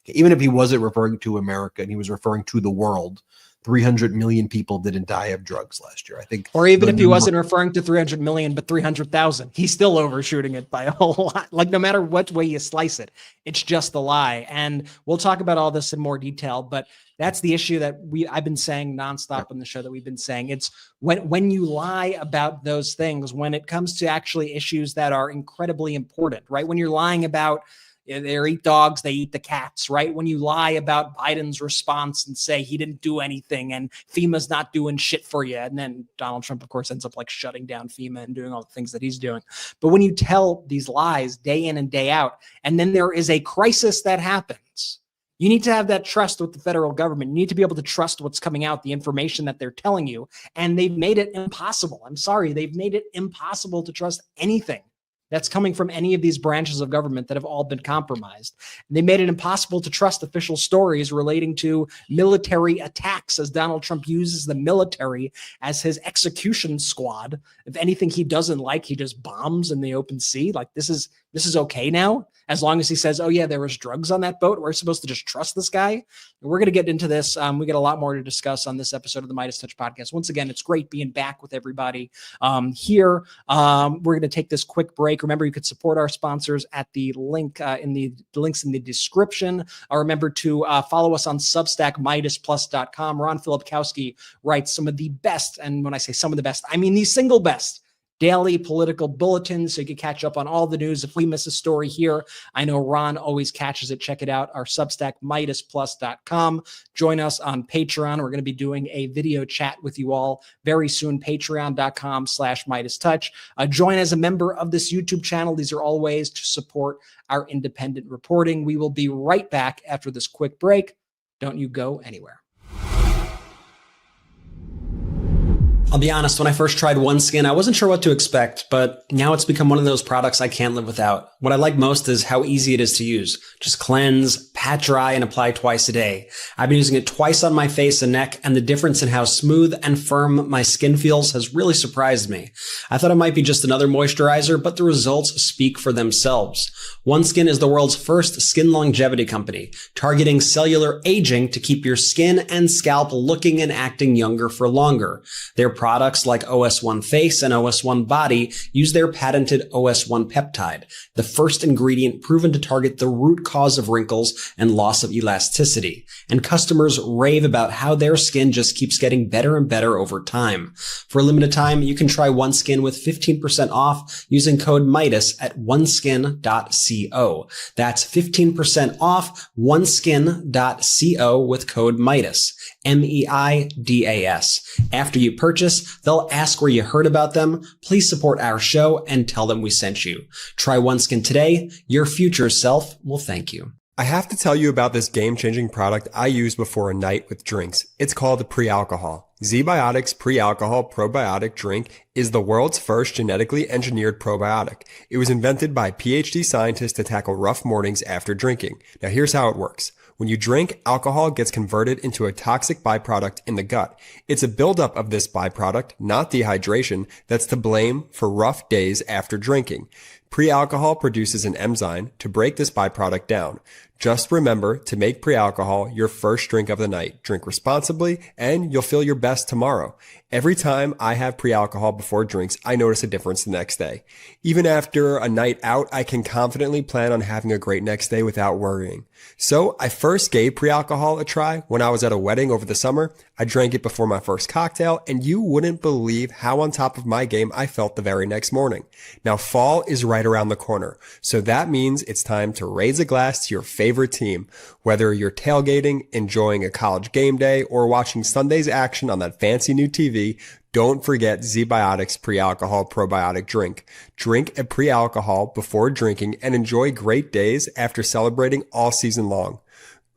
Even if he wasn't referring to America and he was referring to the world, 300 million people didn't die of drugs last year. I think, or even if he wasn't referring to 300 million, but 300,000, he's still overshooting it by a whole lot. Like, no matter what way you slice it, it's just a lie. And we'll talk about all this in more detail, but that's the issue that I've been saying nonstop on the show, that we've been saying. It's when you lie about those things, when it comes to actually issues that are incredibly important, right? When you're lying about they eat dogs, they eat the cats, right? When you lie about Biden's response and say he didn't do anything and FEMA's not doing shit for you. And then Donald Trump, of course, ends up like shutting down FEMA and doing all the things that he's doing. But when you tell these lies day in and day out, and then there is a crisis that happens, you need to have that trust with the federal government. You need to be able to trust what's coming out, the information that they're telling you. And they've made it impossible. I'm sorry. They've made it impossible to trust anything that's coming from any of these branches of government that have all been compromised. They made it impossible to trust official stories relating to military attacks, as Donald Trump uses the military as his execution squad. If anything he doesn't like, he just bombs in the open sea. Like, this is okay now, as long as he says, oh yeah, there was drugs on that boat. We're supposed to just trust this guy. We're going to get into this. We got a lot more to discuss on this episode of the MeidasTouch Podcast. Once again, it's great being back with everybody here. We're going to take this quick break. Remember, you could support our sponsors at the link in the links in the description. Remember to follow us on Substack, MeidasPlus.com. Ron Filipkowski writes some of the best, and when I say some of the best, I mean the single best daily political bulletins, so you can catch up on all the news. If we miss a story here, I know Ron always catches it. Check it out. Our Substack, MeidasPlus.com. Join us on Patreon. We're going to be doing a video chat with you all very soon. Patreon.com/MeidasTouch. Join as a member of this YouTube channel. These are all ways to support our independent reporting. We will be right back after this quick break. Don't you go anywhere. I'll be honest, when I first tried OneSkin, I wasn't sure what to expect, but now it's become one of those products I can't live without. What I like most is how easy it is to use. Just cleanse, pat dry, and apply twice a day. I've been using it twice on my face and neck, and the difference in how smooth and firm my skin feels has really surprised me. I thought it might be just another moisturizer, but the results speak for themselves. OneSkin is the world's first skin longevity company, targeting cellular aging to keep your skin and scalp looking and acting younger for longer. Their products like OS1 Face and OS1 Body use their patented OS1 peptide, the first ingredient proven to target the root cause of wrinkles and loss of elasticity. And customers rave about how their skin just keeps getting better and better over time. For a limited time, you can try OneSkin with 15% off using code Meidas at oneskin.co. That's 15% off oneskin.co with code Meidas. MEIDAS. After you purchase, they'll ask where you heard about them. Please support our show and tell them we sent you. Try OneSkin today. Your future self will thank you. I have to tell you about this game-changing product I use before a night with drinks. It's called Pre-Alcohol. ZBiotics Pre-Alcohol Probiotic Drink is the world's first genetically engineered probiotic. It was invented by PhD scientists to tackle rough mornings after drinking. Now here's how it works. When you drink, alcohol gets converted into a toxic byproduct in the gut. It's a buildup of this byproduct, not dehydration, that's to blame for rough days after drinking. Pre-alcohol produces an enzyme to break this byproduct down. Just remember to make pre-alcohol your first drink of the night. Drink responsibly and you'll feel your best tomorrow. Every time I have pre-alcohol before drinks, I notice a difference the next day. Even after a night out, I can confidently plan on having a great next day without worrying. So I first gave pre-alcohol a try when I was at a wedding over the summer. I drank it before my first cocktail, and you wouldn't believe how on top of my game I felt the very next morning. Now fall is right around the corner, so that means it's time to raise a glass to your favorite team. Whether you're tailgating, enjoying a college game day, or watching Sunday's action on that fancy new TV, don't forget ZBiotics Pre-Alcohol Probiotic Drink. Drink a pre-alcohol before drinking and enjoy great days after celebrating all season long.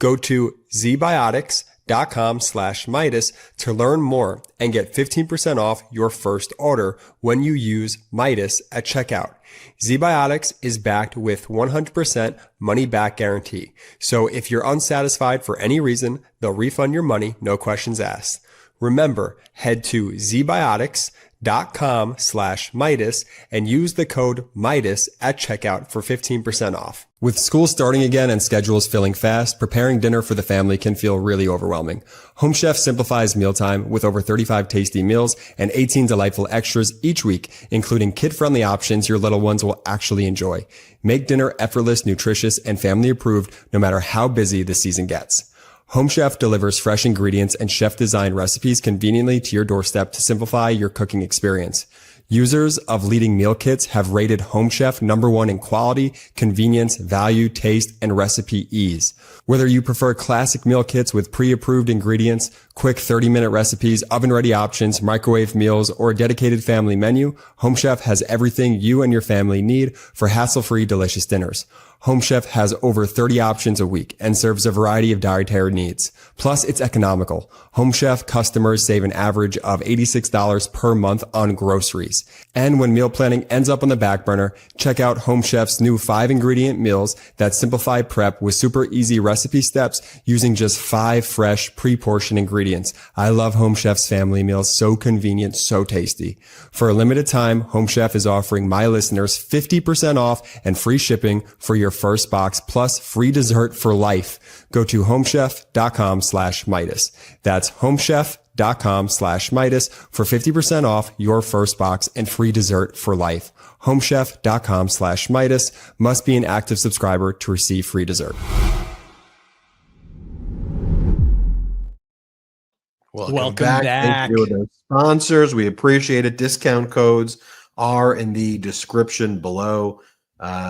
Go to zbiotics.com/Meidas to learn more and get 15% off your first order when you use Meidas at checkout. ZBiotics is backed with 100% money back guarantee. So if you're unsatisfied for any reason, they'll refund your money, no questions asked. Remember, head to zbiotics.com/Meidas homechef.com/Meidas and use the code Meidas at checkout for 15% off. With school starting again and schedules filling fast, preparing dinner for the family can feel really overwhelming. Home Chef simplifies mealtime with over 35 tasty meals and 18 delightful extras each week, including kid-friendly options your little ones will actually enjoy. Make dinner effortless, nutritious, and family approved no matter how busy the season gets. Home Chef delivers fresh ingredients and chef-designed recipes conveniently to your doorstep to simplify your cooking experience. Users of leading meal kits have rated Home Chef #1 in quality, convenience, value, taste, and recipe ease. Whether you prefer classic meal kits with pre-approved ingredients, quick 30-minute recipes, oven-ready options, microwave meals, or a dedicated family menu, Home Chef has everything you and your family need for hassle-free, delicious dinners. Home Chef has over 30 options a week and serves a variety of dietary needs. Plus, it's economical. Home Chef customers save an average of $86 per month on groceries. And when meal planning ends up on the back burner, check out Home Chef's new 5-ingredient meals that simplify prep with super easy recipe steps using just 5 fresh, pre-portioned ingredients. I love Home Chef's family meals. So convenient, so tasty. For a limited time, Home Chef is offering my listeners 50% off and free shipping for your first box plus free dessert for life. Go to homechef.com/Meidas. That's homechef.com/Meidas for 50% off your first box and free dessert for life. homechef.com/Meidas. Must be an active subscriber to receive free dessert. Welcome back. Thank you to the sponsors. We appreciate it. Discount codes are in the description below.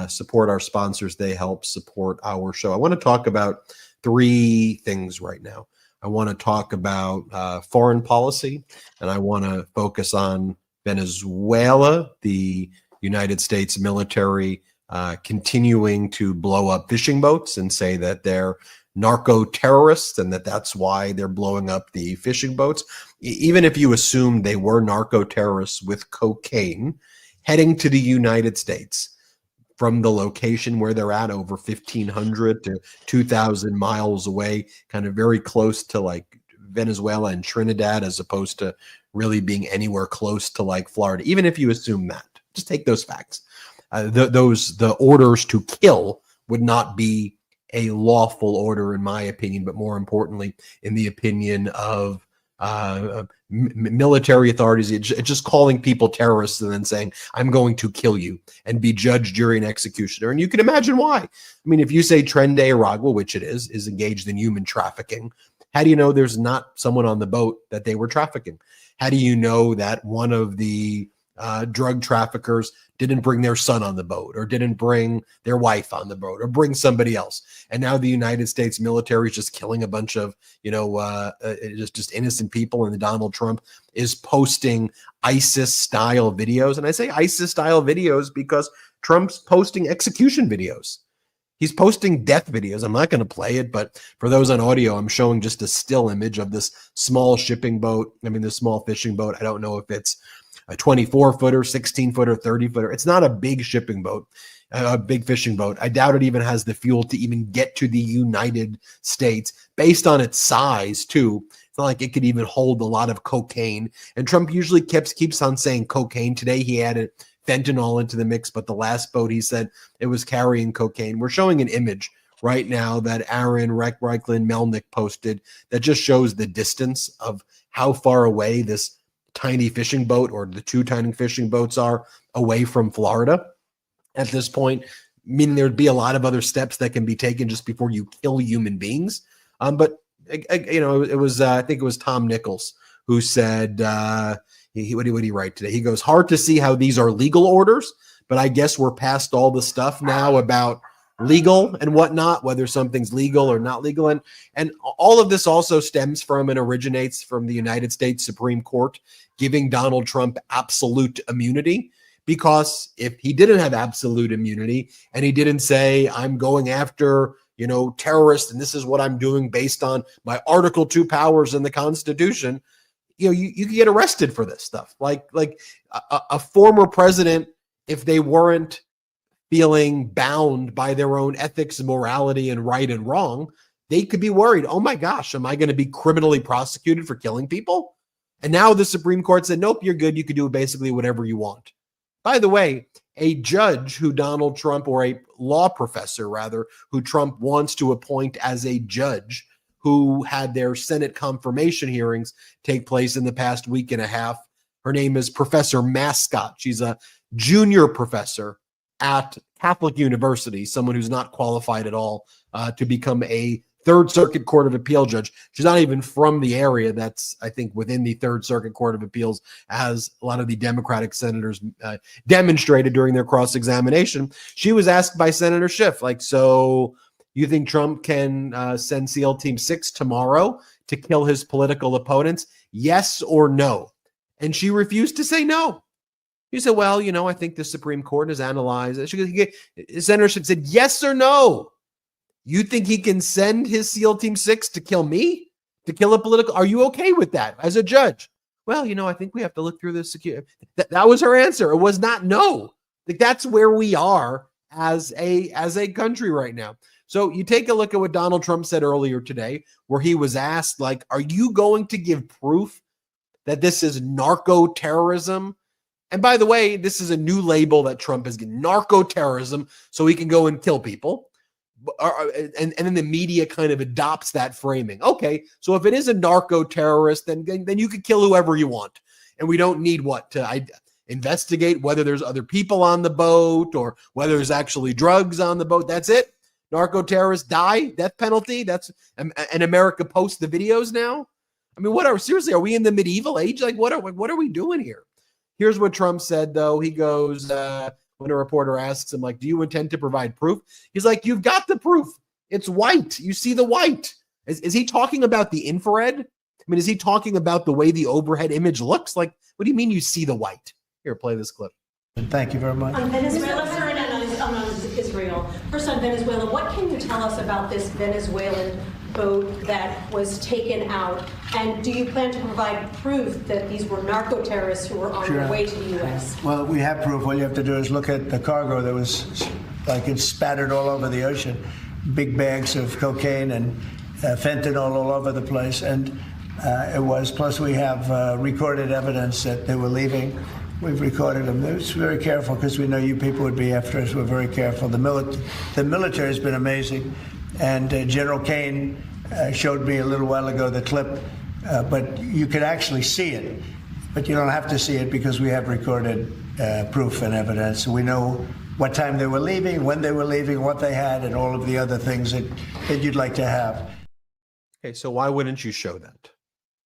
Support our sponsors. They help support our show. I want to talk about 3 things right now. I want to talk about foreign policy, and I want to focus on Venezuela, the United States military continuing to blow up fishing boats and say that they're narco terrorists and that's why they're blowing up the fishing boats. Even if you assume they were narco terrorists with cocaine heading to the United States from the location where they're at, over 1,500 to 2,000 miles away, kind of very close to like Venezuela and Trinidad, as opposed to really being anywhere close to like Florida. Even if you assume that, just take those facts. The orders to kill would not be a lawful order, in my opinion, but more importantly, in the opinion of military authorities. It's just calling people terrorists and then saying, I'm going to kill you, and be judge, jury, and executioner. And you can imagine why. I mean, if you say Trende Aragua, which it is engaged in human trafficking, how do you know there's not someone on the boat that they were trafficking? How do you know that one of the drug traffickers didn't bring their son on the boat, or didn't bring their wife on the boat, or bring somebody else? And now the United States military is just killing a bunch of, just innocent people. And Donald Trump is posting ISIS-style videos. And I say ISIS-style videos because Trump's posting execution videos. He's posting death videos. I'm not going to play it, but for those on audio, I'm showing just a still image of this small shipping boat. I mean, this small fishing boat. I don't know if it's a 24-footer, 16-footer, 30-footer. It's not a big shipping boat, a big fishing boat. I doubt it even has the fuel to even get to the United States. Based on its size, too, it's not like it could even hold a lot of cocaine. And Trump usually keeps on saying cocaine. Today, he added fentanyl into the mix, but the last boat, he said it was carrying cocaine. We're showing an image right now that Aaron Reichlin Melnick posted that just shows the distance of how far away this tiny fishing boat, or the 2 tiny fishing boats, are away from Florida at this point, meaning there'd be a lot of other steps that can be taken just before you kill human beings. But it was I think it was Tom Nichols who said, what did he write today? He goes, hard to see how these are legal orders, but I guess we're past all the stuff now about legal and whatnot, whether something's legal or not legal. And all of this also stems from and originates from the United States Supreme Court giving Donald Trump absolute immunity. Because if he didn't have absolute immunity and he didn't say, I'm going after, terrorists, and this is what I'm doing based on my Article 2 powers in the Constitution, you could get arrested for this stuff. Like a former president, if they weren't feeling bound by their own ethics and morality and right and wrong, they could be worried, oh my gosh, am I going to be criminally prosecuted for killing people? And now the Supreme Court said, nope, you're good. You can do basically whatever you want. By the way, a judge who Donald Trump, or a law professor rather, who Trump wants to appoint as a judge, who had their Senate confirmation hearings take place in the past week and a half. Her name is Professor Mascott. She's a junior professor at Catholic University, someone who's not qualified at all to become a Third Circuit Court of Appeal judge. She's not even from the area that's, I think, within the Third Circuit Court of Appeals, as a lot of the Democratic senators demonstrated during their cross-examination. She was asked by Senator Schiff, like, so you think Trump can send SEAL Team 6 tomorrow to kill his political opponents? Yes or no? And she refused to say no. He said, well, I think the Supreme Court has analyzed it. Senator Schiff said, yes or no? You think he can send his SEAL Team 6 to kill me? To kill a political? Are you okay with that as a judge? Well, I think we have to look through the security. That was her answer. It was not no. Like, that's where we are as a country right now. So you take a look at what Donald Trump said earlier today, where he was asked, like, are you going to give proof that this is narco-terrorism? And by the way, this is a new label that Trump is getting, narco-terrorism, so he can go and kill people. And then the media kind of adopts that framing. Okay, so if it is a narco-terrorist, then you could kill whoever you want. And we don't need to investigate whether there's other people on the boat or whether there's actually drugs on the boat. That's it. Narco-terrorists die, death penalty. And America posts the videos now. I mean, seriously, are we in the medieval age? Like, what are we doing here? Here's what Trump said, though. He goes, when a reporter asks him, like, do you intend to provide proof? He's like, you've got the proof. It's white. You see the white. Is he talking about the infrared? I mean, is he talking about the way the overhead image looks? Like, what do you mean you see the white? Here, play this clip. Thank you very much. On Venezuela, sir, and on Israel. First on Venezuela, what can you tell us about this Venezuelan boat that was taken out? And do you plan to provide proof that these were narco-terrorists who were on their way to the U.S.? Well, we have proof. All you have to do is look at the cargo that was, like, it's spattered all over the ocean. Big bags of cocaine and fentanyl all over the place. And plus we have recorded evidence that they were leaving. We've recorded them. It was very careful because we know you people would be after us. We're very careful. The military has been amazing. And General Kane showed me a little while ago the clip, but you could actually see it. But you don't have to see it because we have recorded proof and evidence. We know what time they were leaving, when they were leaving, what they had, and all of the other things that you'd like to have. Okay, so why wouldn't you show that?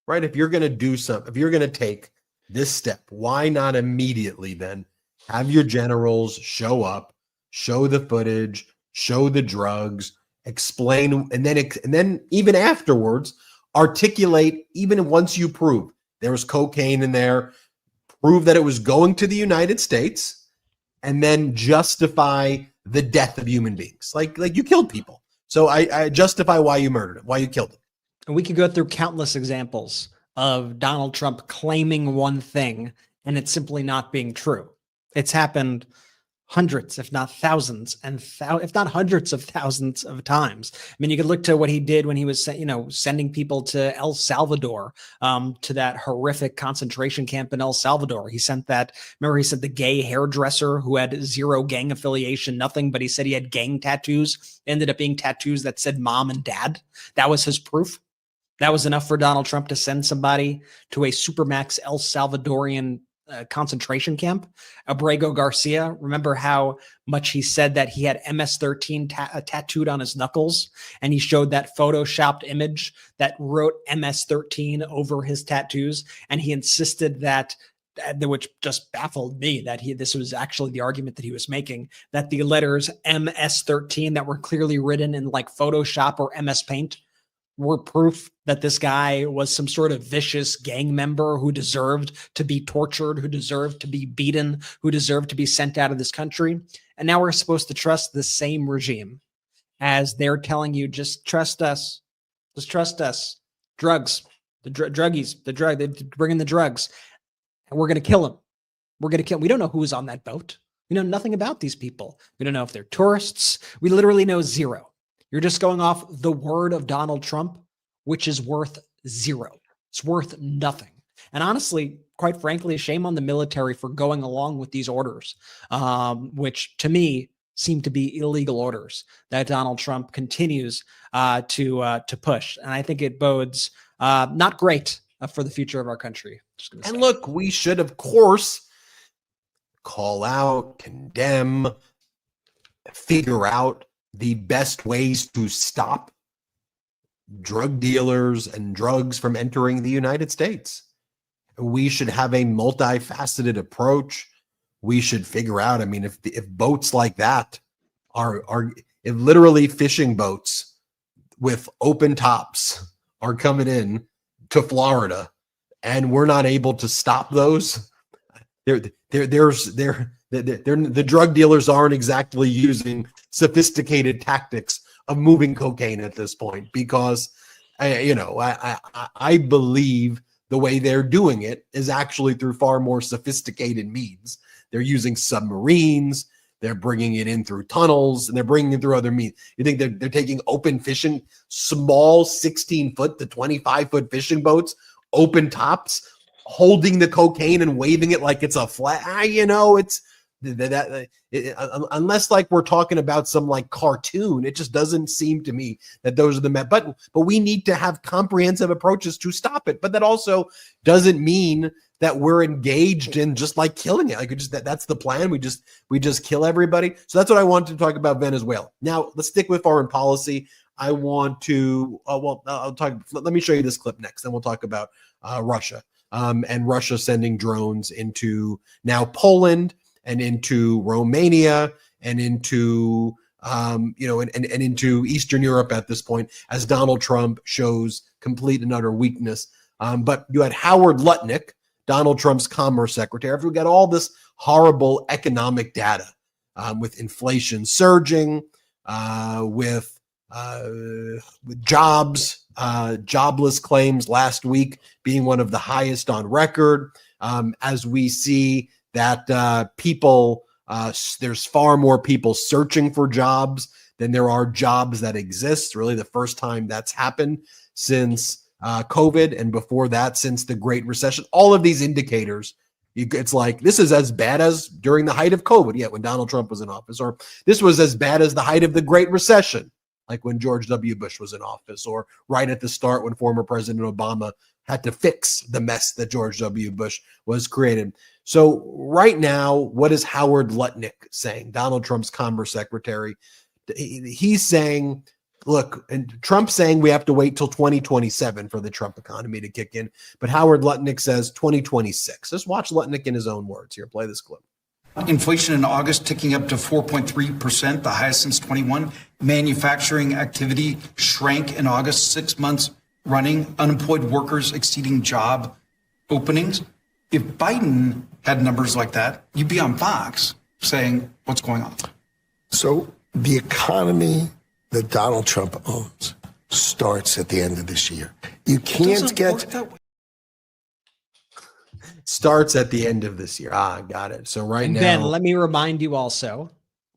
Right? If you're going to do something, if you're going to take this step, why not immediately then have your generals show up, show the footage, show the drugs, explain, and then even afterwards articulate, even once you prove there was cocaine in there, prove that it was going to the United States, and then justify the death of human beings. Like you killed people. So I justify why you murdered them, why you killed them. And we could go through countless examples of Donald Trump claiming one thing and it's simply not being true. It's happened hundreds, if not thousands, if not hundreds of thousands of times. I mean, you could look to what he did when he was, sending people to El Salvador, to that horrific concentration camp in El Salvador. He sent remember he said the gay hairdresser who had zero gang affiliation, nothing, but he said he had gang tattoos, ended up being tattoos that said mom and dad. That was his proof. That was enough for Donald Trump to send somebody to a supermax El Salvadorian concentration camp. Abrego Garcia, remember how much he said that he had MS-13 tattooed on his knuckles, and he showed that photoshopped image that wrote MS-13 over his tattoos, and he insisted that, which just baffled me, that this was actually the argument that he was making, that the letters MS-13 that were clearly written in like Photoshop or MS Paint were proof that this guy was some sort of vicious gang member who deserved to be tortured, who deserved to be beaten, who deserved to be sent out of this country. And now we're supposed to trust the same regime as they're telling you, just trust us. Just trust us. Drugs, the druggies, they're bringing the drugs. And we're going to kill them. We're going to kill. We don't know who's on that boat. We know nothing about these people. We don't know if they're tourists. We literally know zero. You're just going off the word of Donald Trump, which is worth zero. It's worth nothing. And honestly, quite frankly, shame on the military for going along with these orders, which to me seem to be illegal orders that Donald Trump continues to push. And I think it bodes not great for the future of our country. And look, we should, of course, call out, condemn, figure out the best ways to stop drug dealers and drugs from entering the United States. We should have a multifaceted approach. We should figure out, I mean, if boats like that are if literally fishing boats with open tops are coming in to Florida and we're not able to stop those, the drug dealers aren't exactly using sophisticated tactics of moving cocaine at this point, because I believe the way they're doing it is actually through far more sophisticated means. They're using submarines, they're bringing it in through tunnels, and they're bringing it through other means. You think they're taking open fishing, small 16-foot to 25-foot fishing boats, open tops, holding the cocaine and waving it like it's a flag? It's unless like we're talking about some like cartoon, it just doesn't seem to me that those are the but we need to have comprehensive approaches to stop it. But that also doesn't mean that we're engaged in just like killing it. Like that's the plan. We just kill everybody. So that's what I wanted to talk about Venezuela. Now let's stick with foreign policy. I want to let me show you this clip next, then we'll talk about Russia and Russia sending drones into now Poland and into Romania and into and into Eastern Europe at this point, as Donald Trump shows complete and utter weakness. But you had Howard Lutnick, Donald Trump's commerce secretary, after we got all this horrible economic data with inflation surging, with jobs, jobless claims last week being one of the highest on record, as we see that there's far more people searching for jobs than there are jobs that exist. Really the first time that's happened since COVID, and before that, since the Great Recession. All of these indicators, it's like this is as bad as during the height of COVID, when Donald Trump was in office, or this was as bad as the height of the Great Recession, like when George W. Bush was in office, or right at the start when former President Obama had to fix the mess that George W. Bush was creating. So right now, what is Howard Lutnick saying, Donald Trump's commerce secretary? He's saying, look, and Trump's saying we have to wait till 2027 for the Trump economy to kick in. But Howard Lutnick says 2026. Let's watch Lutnick in his own words here. Play this clip. Inflation in August ticking up to 4.3%, the highest since 21. Manufacturing activity shrank in August, 6 months running. Unemployed workers exceeding job openings. If Biden had numbers like that, you'd be on Fox saying, what's going on? So the economy that Donald Trump owns starts at the end of this year. You can't get... Starts at the end of this year. Got it. So right now... Ben, let me remind you also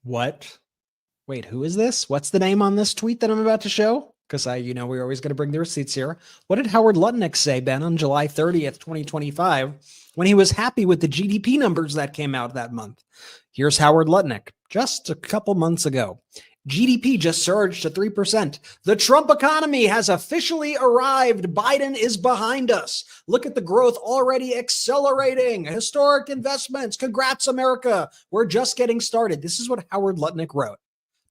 wait, who is this? What's the name on this tweet that I'm about to show? Because we're always going to bring the receipts here. What did Howard Lutnick say, Ben, on July 30th, 2025, when he was happy with the GDP numbers that came out that month? Here's Howard Lutnick just a couple months ago. GDP just surged to 3%. The Trump economy has officially arrived. Biden is behind us. Look at the growth already accelerating. Historic investments. Congrats, America. We're just getting started. This is what Howard Lutnick wrote,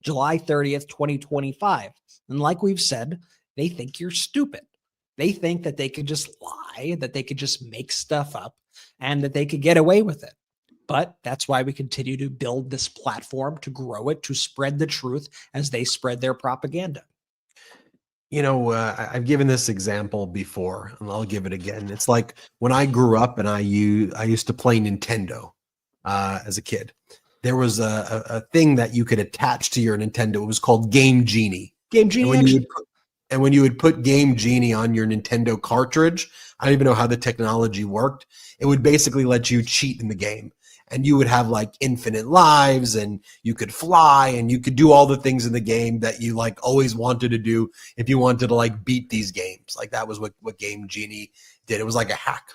July 30th, 2025. And like we've said, they think you're stupid. They think that they could just lie, that they could just make stuff up, and that they could get away with it. But that's why we continue to build this platform, to grow it, to spread the truth as they spread their propaganda. I've given this example before, and I'll give it again. It's like when I grew up and I used to play Nintendo as a kid. There was a thing that you could attach to your Nintendo. It was called Game Genie. Game Genie. And when you would put Game Genie on your Nintendo cartridge, I don't even know how the technology worked. It would basically let you cheat in the game. And you would have like infinite lives, and you could fly, and you could do all the things in the game that you like always wanted to do if you wanted to like beat these games. Like that was what Game Genie did. It was like a hack.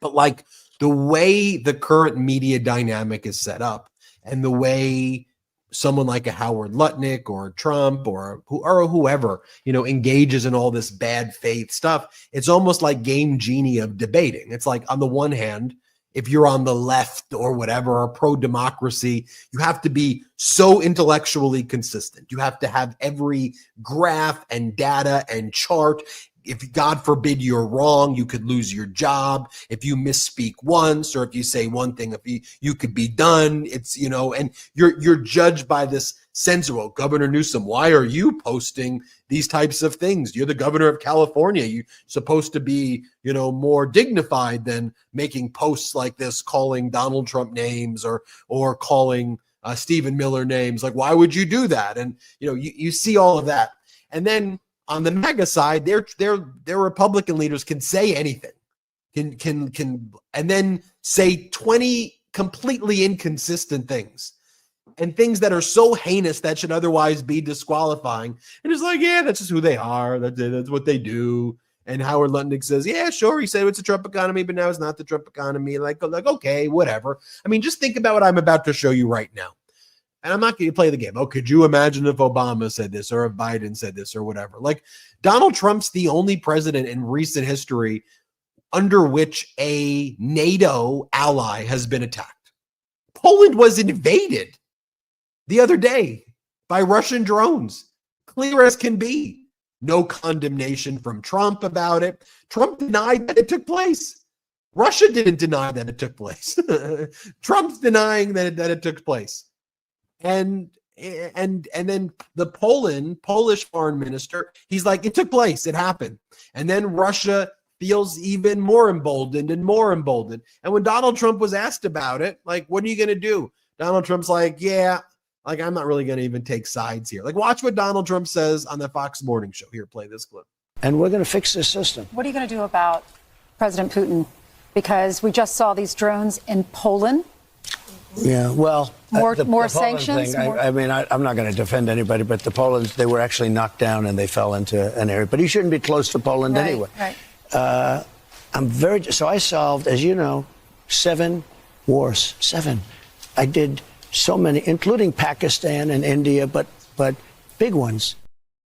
But like the way the current media dynamic is set up and the way someone like a Howard Lutnick or Trump or whoever, engages in all this bad faith stuff, it's almost like Game Genie of debating. It's like, on the one hand, if you're on the left or whatever, or pro-democracy, you have to be so intellectually consistent. You have to have every graph and data and chart. If God forbid you're wrong, you could lose your job. If you misspeak once, or if you say one thing, you could be done. It's, and you're judged by this sense of, well, Governor Newsom, why are you posting these types of things? You're the governor of California. You're supposed to be, more dignified than making posts like this, calling Donald Trump names or calling Stephen Miller names. Like, why would you do that? And, you see all of that. And then on the MAGA side, their Republican leaders can say anything, can and then say 20 completely inconsistent things, and things that are so heinous that should otherwise be disqualifying. And it's like, yeah, that's just who they are. That's what they do. And Howard Lutnick says, yeah, sure. He said it's a Trump economy, but now it's not the Trump economy. Like, okay, whatever. I mean, just think about what I'm about to show you right now. And I'm not going to play the game. Oh, could you imagine if Obama said this or if Biden said this or whatever? Like, Donald Trump's the only president in recent history under which a NATO ally has been attacked. Poland was invaded the other day by Russian drones. Clear as can be. No condemnation from Trump about it. Trump denied that it took place. Russia didn't deny that it took place. Trump's denying that it took place. And then the Polish foreign minister, he's like, it took place, it happened. And then Russia feels even more emboldened. And when Donald Trump was asked about it, like, what are you going to do? Donald Trump's like, yeah, like, I'm not really going to even take sides here. Like, watch what Donald Trump says on the Fox Morning Show. Here, play this clip. And we're going to fix this system. What are you going to do about President Putin? Because we just saw these drones in Poland. Yeah, well, more sanctions. Thing, I'm not going to defend anybody, but the Poland's, they were actually knocked down and they fell into an area. But he shouldn't be close to Poland anyway. Right. So I solved, as you know, 7 wars. 7. I did so many, including Pakistan and India, but big ones.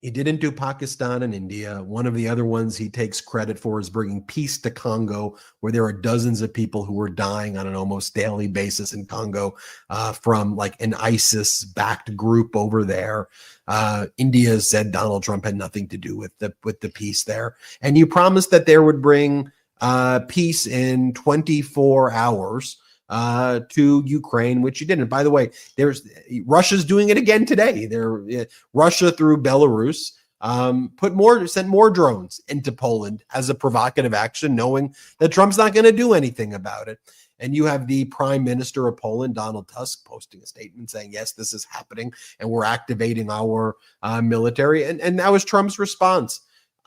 He didn't do Pakistan and India. One of the other ones he takes credit for is bringing peace to Congo, where there are dozens of people who are dying on an almost daily basis in Congo from like an ISIS-backed group over there. India said Donald Trump had nothing to do with the peace there. And you promised that there would bring peace in 24 hours to Ukraine, which you didn't. By the way, Russia's doing it again today. Russia through Belarus sent more drones into Poland as a provocative action, knowing that Trump's not going to do anything about it. And you have the Prime Minister of Poland, Donald Tusk, posting a statement saying, yes, this is happening and we're activating our military. And that was Trump's response.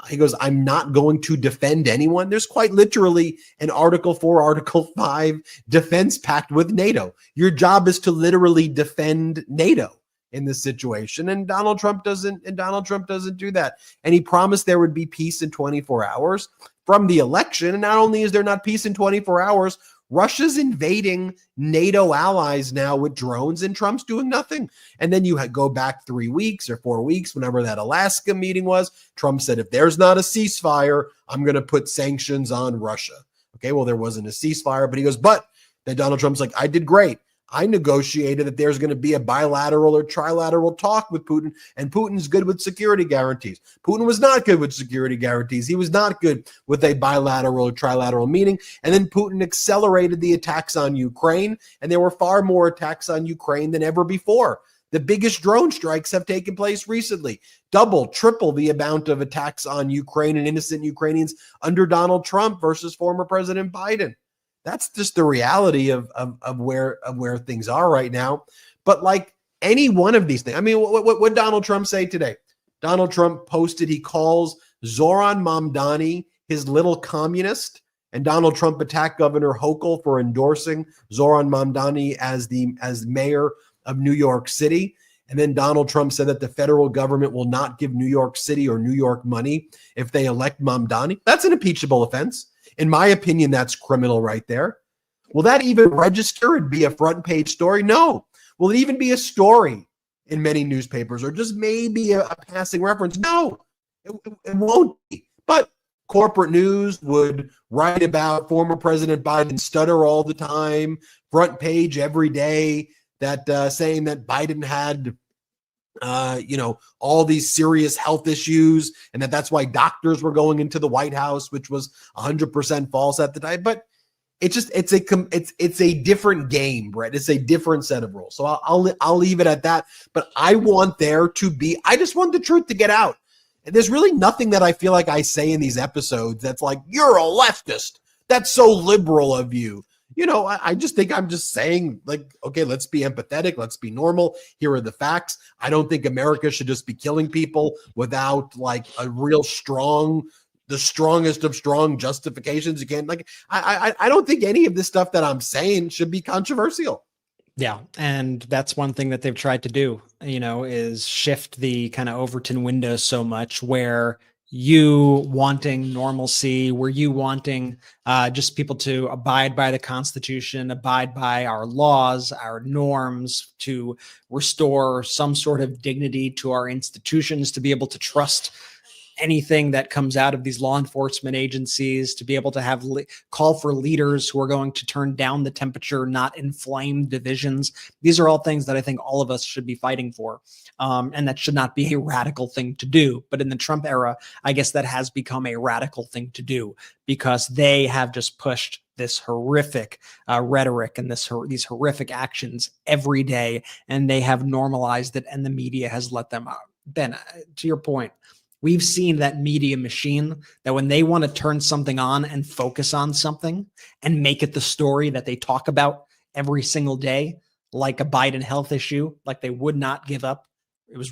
He goes, I'm not going to defend anyone. There's quite literally an Article 4, Article 5 defense pact with NATO. Your job is to literally defend NATO in this situation. And Donald Trump doesn't do that. And he promised there would be peace in 24 hours from the election. And not only is there not peace in 24 hours, Russia's invading NATO allies now with drones, and Trump's doing nothing. And then you go back 3 weeks or 4 weeks, whenever that Alaska meeting was. Trump said, if there's not a ceasefire, I'm going to put sanctions on Russia. Okay, well, there wasn't a ceasefire, but he goes, but then Donald Trump's like, I did great. I negotiated that there's going to be a bilateral or trilateral talk with Putin, and Putin's good with security guarantees. Putin was not good with security guarantees. He was not good with a bilateral or trilateral meeting. And then Putin accelerated the attacks on Ukraine, and there were far more attacks on Ukraine than ever before. The biggest drone strikes have taken place recently. Double, triple the amount of attacks on Ukraine and innocent Ukrainians under Donald Trump versus former President Biden. That's just the reality of where things are right now. But like any one of these things, I mean, what did Donald Trump say today? Donald Trump posted, he calls Zoran Mamdani his little communist, and Donald Trump attacked Governor Hochul for endorsing Zoran Mamdani as mayor of New York City. And then Donald Trump said that the federal government will not give New York City or New York money if they elect Mamdani. That's an impeachable offense. In my opinion, that's criminal right there. Will that even register and be a front page story? No. Will it even be a story in many newspapers or just maybe a passing reference? No, it won't be. But corporate news would write about former President Biden stutter all the time, front page every day, that saying that Biden had all these serious health issues, and that's why doctors were going into the White House, which was 100% false at the time. But it's a different game, Brett. It's a different set of rules. So I'll leave it at that. But I want I just want the truth to get out. And there's really nothing that I feel like I say in these episodes that's like, you're a leftist. That's so liberal of you. I just think I'm just saying, like, okay, let's be empathetic. Let's be normal. Here are the facts. I don't think America should just be killing people without like a real the strongest of strong justifications. Again, like, I don't think any of this stuff that I'm saying should be controversial. Yeah. And that's one thing that they've tried to do, is shift the kind of Overton window so much where you wanting normalcy, were you wanting just people to abide by the Constitution, abide by our laws, our norms, to restore some sort of dignity to our institutions, to be able to trust anything that comes out of these law enforcement agencies, to be able to have call for leaders who are going to turn down the temperature, not inflame divisions. These are all things that I think all of us should be fighting for. And that should not be a radical thing to do. But in the Trump era, I guess that has become a radical thing to do because they have just pushed this horrific rhetoric and these horrific actions every day, and they have normalized it, and the media has let them out. Ben, to your point, we've seen that media machine that when they want to turn something on and focus on something and make it the story that they talk about every single day, like a Biden health issue, like they would not give up.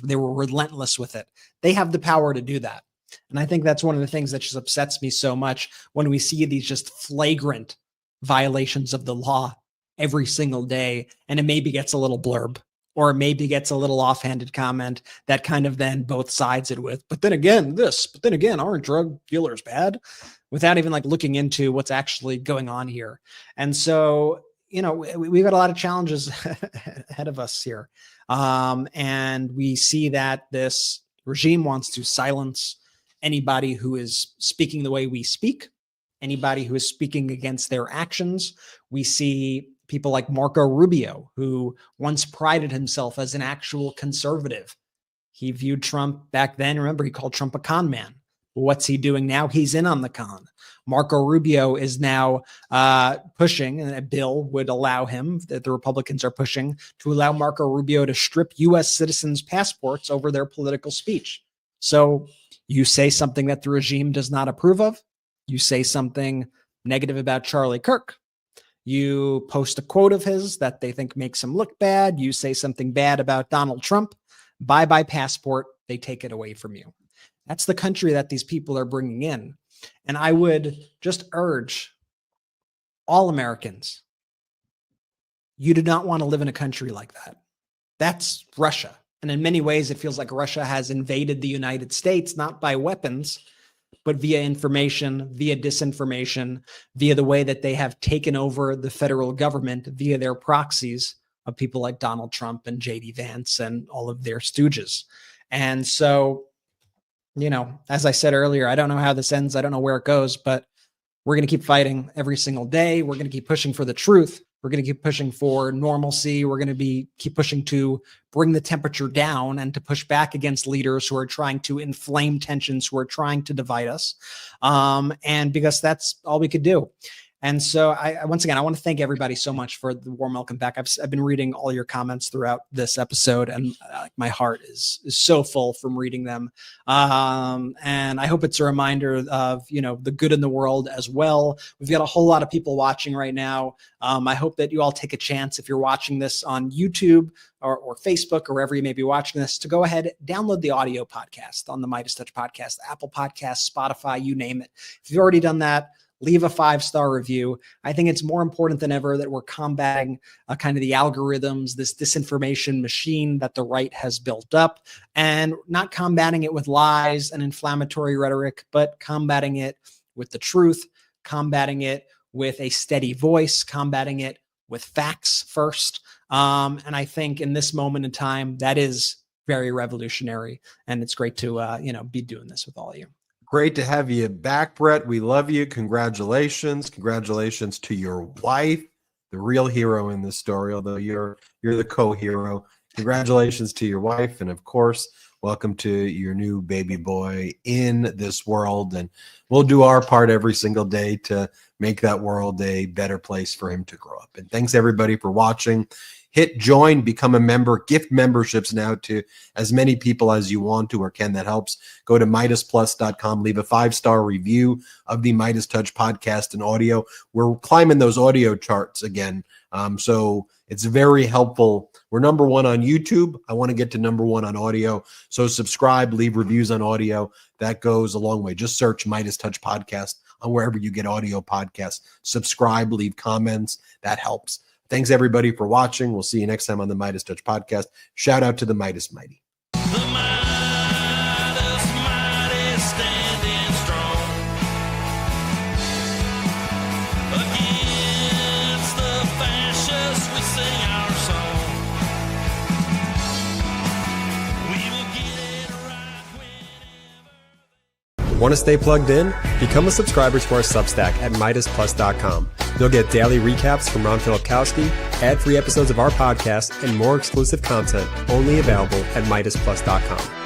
They were relentless with it. They have the power to do that. And I think that's one of the things that just upsets me so much when we see these just flagrant violations of the law every single day. And it maybe gets a little blurb, or maybe gets a little offhanded comment that kind of then both sides it with, but then again, aren't drug dealers bad? Without even like looking into what's actually going on here. And so, we've got a lot of challenges ahead of us here. And we see that this regime wants to silence anybody who is speaking the way we speak, anybody who is speaking against their actions. We see people like Marco Rubio, who once prided himself as an actual conservative. He viewed Trump back then. Remember, he called Trump a con man. What's he doing now? He's in on the con. Marco Rubio is now pushing, and a bill would allow him, that the Republicans are pushing, to allow Marco Rubio to strip U.S. citizens' passports over their political speech. So you say something that the regime does not approve of. You say something negative about Charlie Kirk. You post a quote of his that they think makes him look bad. You say something bad about Donald Trump. Bye-bye passport. They take it away from you. That's the country that these people are bringing in. And I would just urge all Americans, you do not want to live in a country like that. That's Russia. And in many ways, it feels like Russia has invaded the United States, not by weapons, but via information, via disinformation, via the way that they have taken over the federal government, via their proxies of people like Donald Trump and J.D. Vance and all of their stooges. And so, as I said earlier, I don't know how this ends. I don't know where it goes, but we're going to keep fighting every single day. We're going to keep pushing for the truth. We're going to keep pushing for normalcy. We're going to keep pushing to bring the temperature down and to push back against leaders who are trying to inflame tensions, who are trying to divide us. And because that's all we could do. And so once again, I want to thank everybody so much for the warm welcome back. I've been reading all your comments throughout this episode, and my heart is so full from reading them. And I hope it's a reminder of, the good in the world as well. We've got a whole lot of people watching right now. I hope that you all take a chance, if you're watching this on YouTube or Facebook or wherever you may be watching this, to go ahead, download the audio podcast on the MeidasTouch Podcast, Apple Podcasts, Spotify, you name it. If you've already done that, leave a 5-star review. I think it's more important than ever that we're combating kind of the algorithms, this disinformation machine that the right has built up, and not combating it with lies and inflammatory rhetoric, but combating it with the truth, combating it with a steady voice, combating it with facts first. And I think in this moment in time, that is very revolutionary. And it's great to, be doing this with all of you. Great to have you back, Brett. We love you. Congratulations. Congratulations to your wife, the real hero in this story, although you're the co-hero. Congratulations to your wife. And of course, welcome to your new baby boy in this world. And we'll do our part every single day to make that world a better place for him to grow up. And thanks everybody for watching. Hit join, become a member, gift memberships now to as many people as you want to or can. That helps. Go to MeidasPlus.com, leave a 5-star review of the MeidasTouch podcast and audio. We're climbing those audio charts again. So it's very helpful. We're number 1 on YouTube. I want to get to number 1 on audio. So subscribe, leave reviews on audio. That goes a long way. Just search MeidasTouch Podcast on wherever you get audio podcasts. Subscribe, leave comments. That helps. Thanks everybody for watching. We'll see you next time on the MeidasTouch Podcast. Shout out to the Meidas Mighty. Want to stay plugged in? Become a subscriber to our Substack at MeidasPlus.com. You'll get daily recaps from Ron Filipkowski, ad-free episodes of our podcast, and more exclusive content only available at MeidasPlus.com.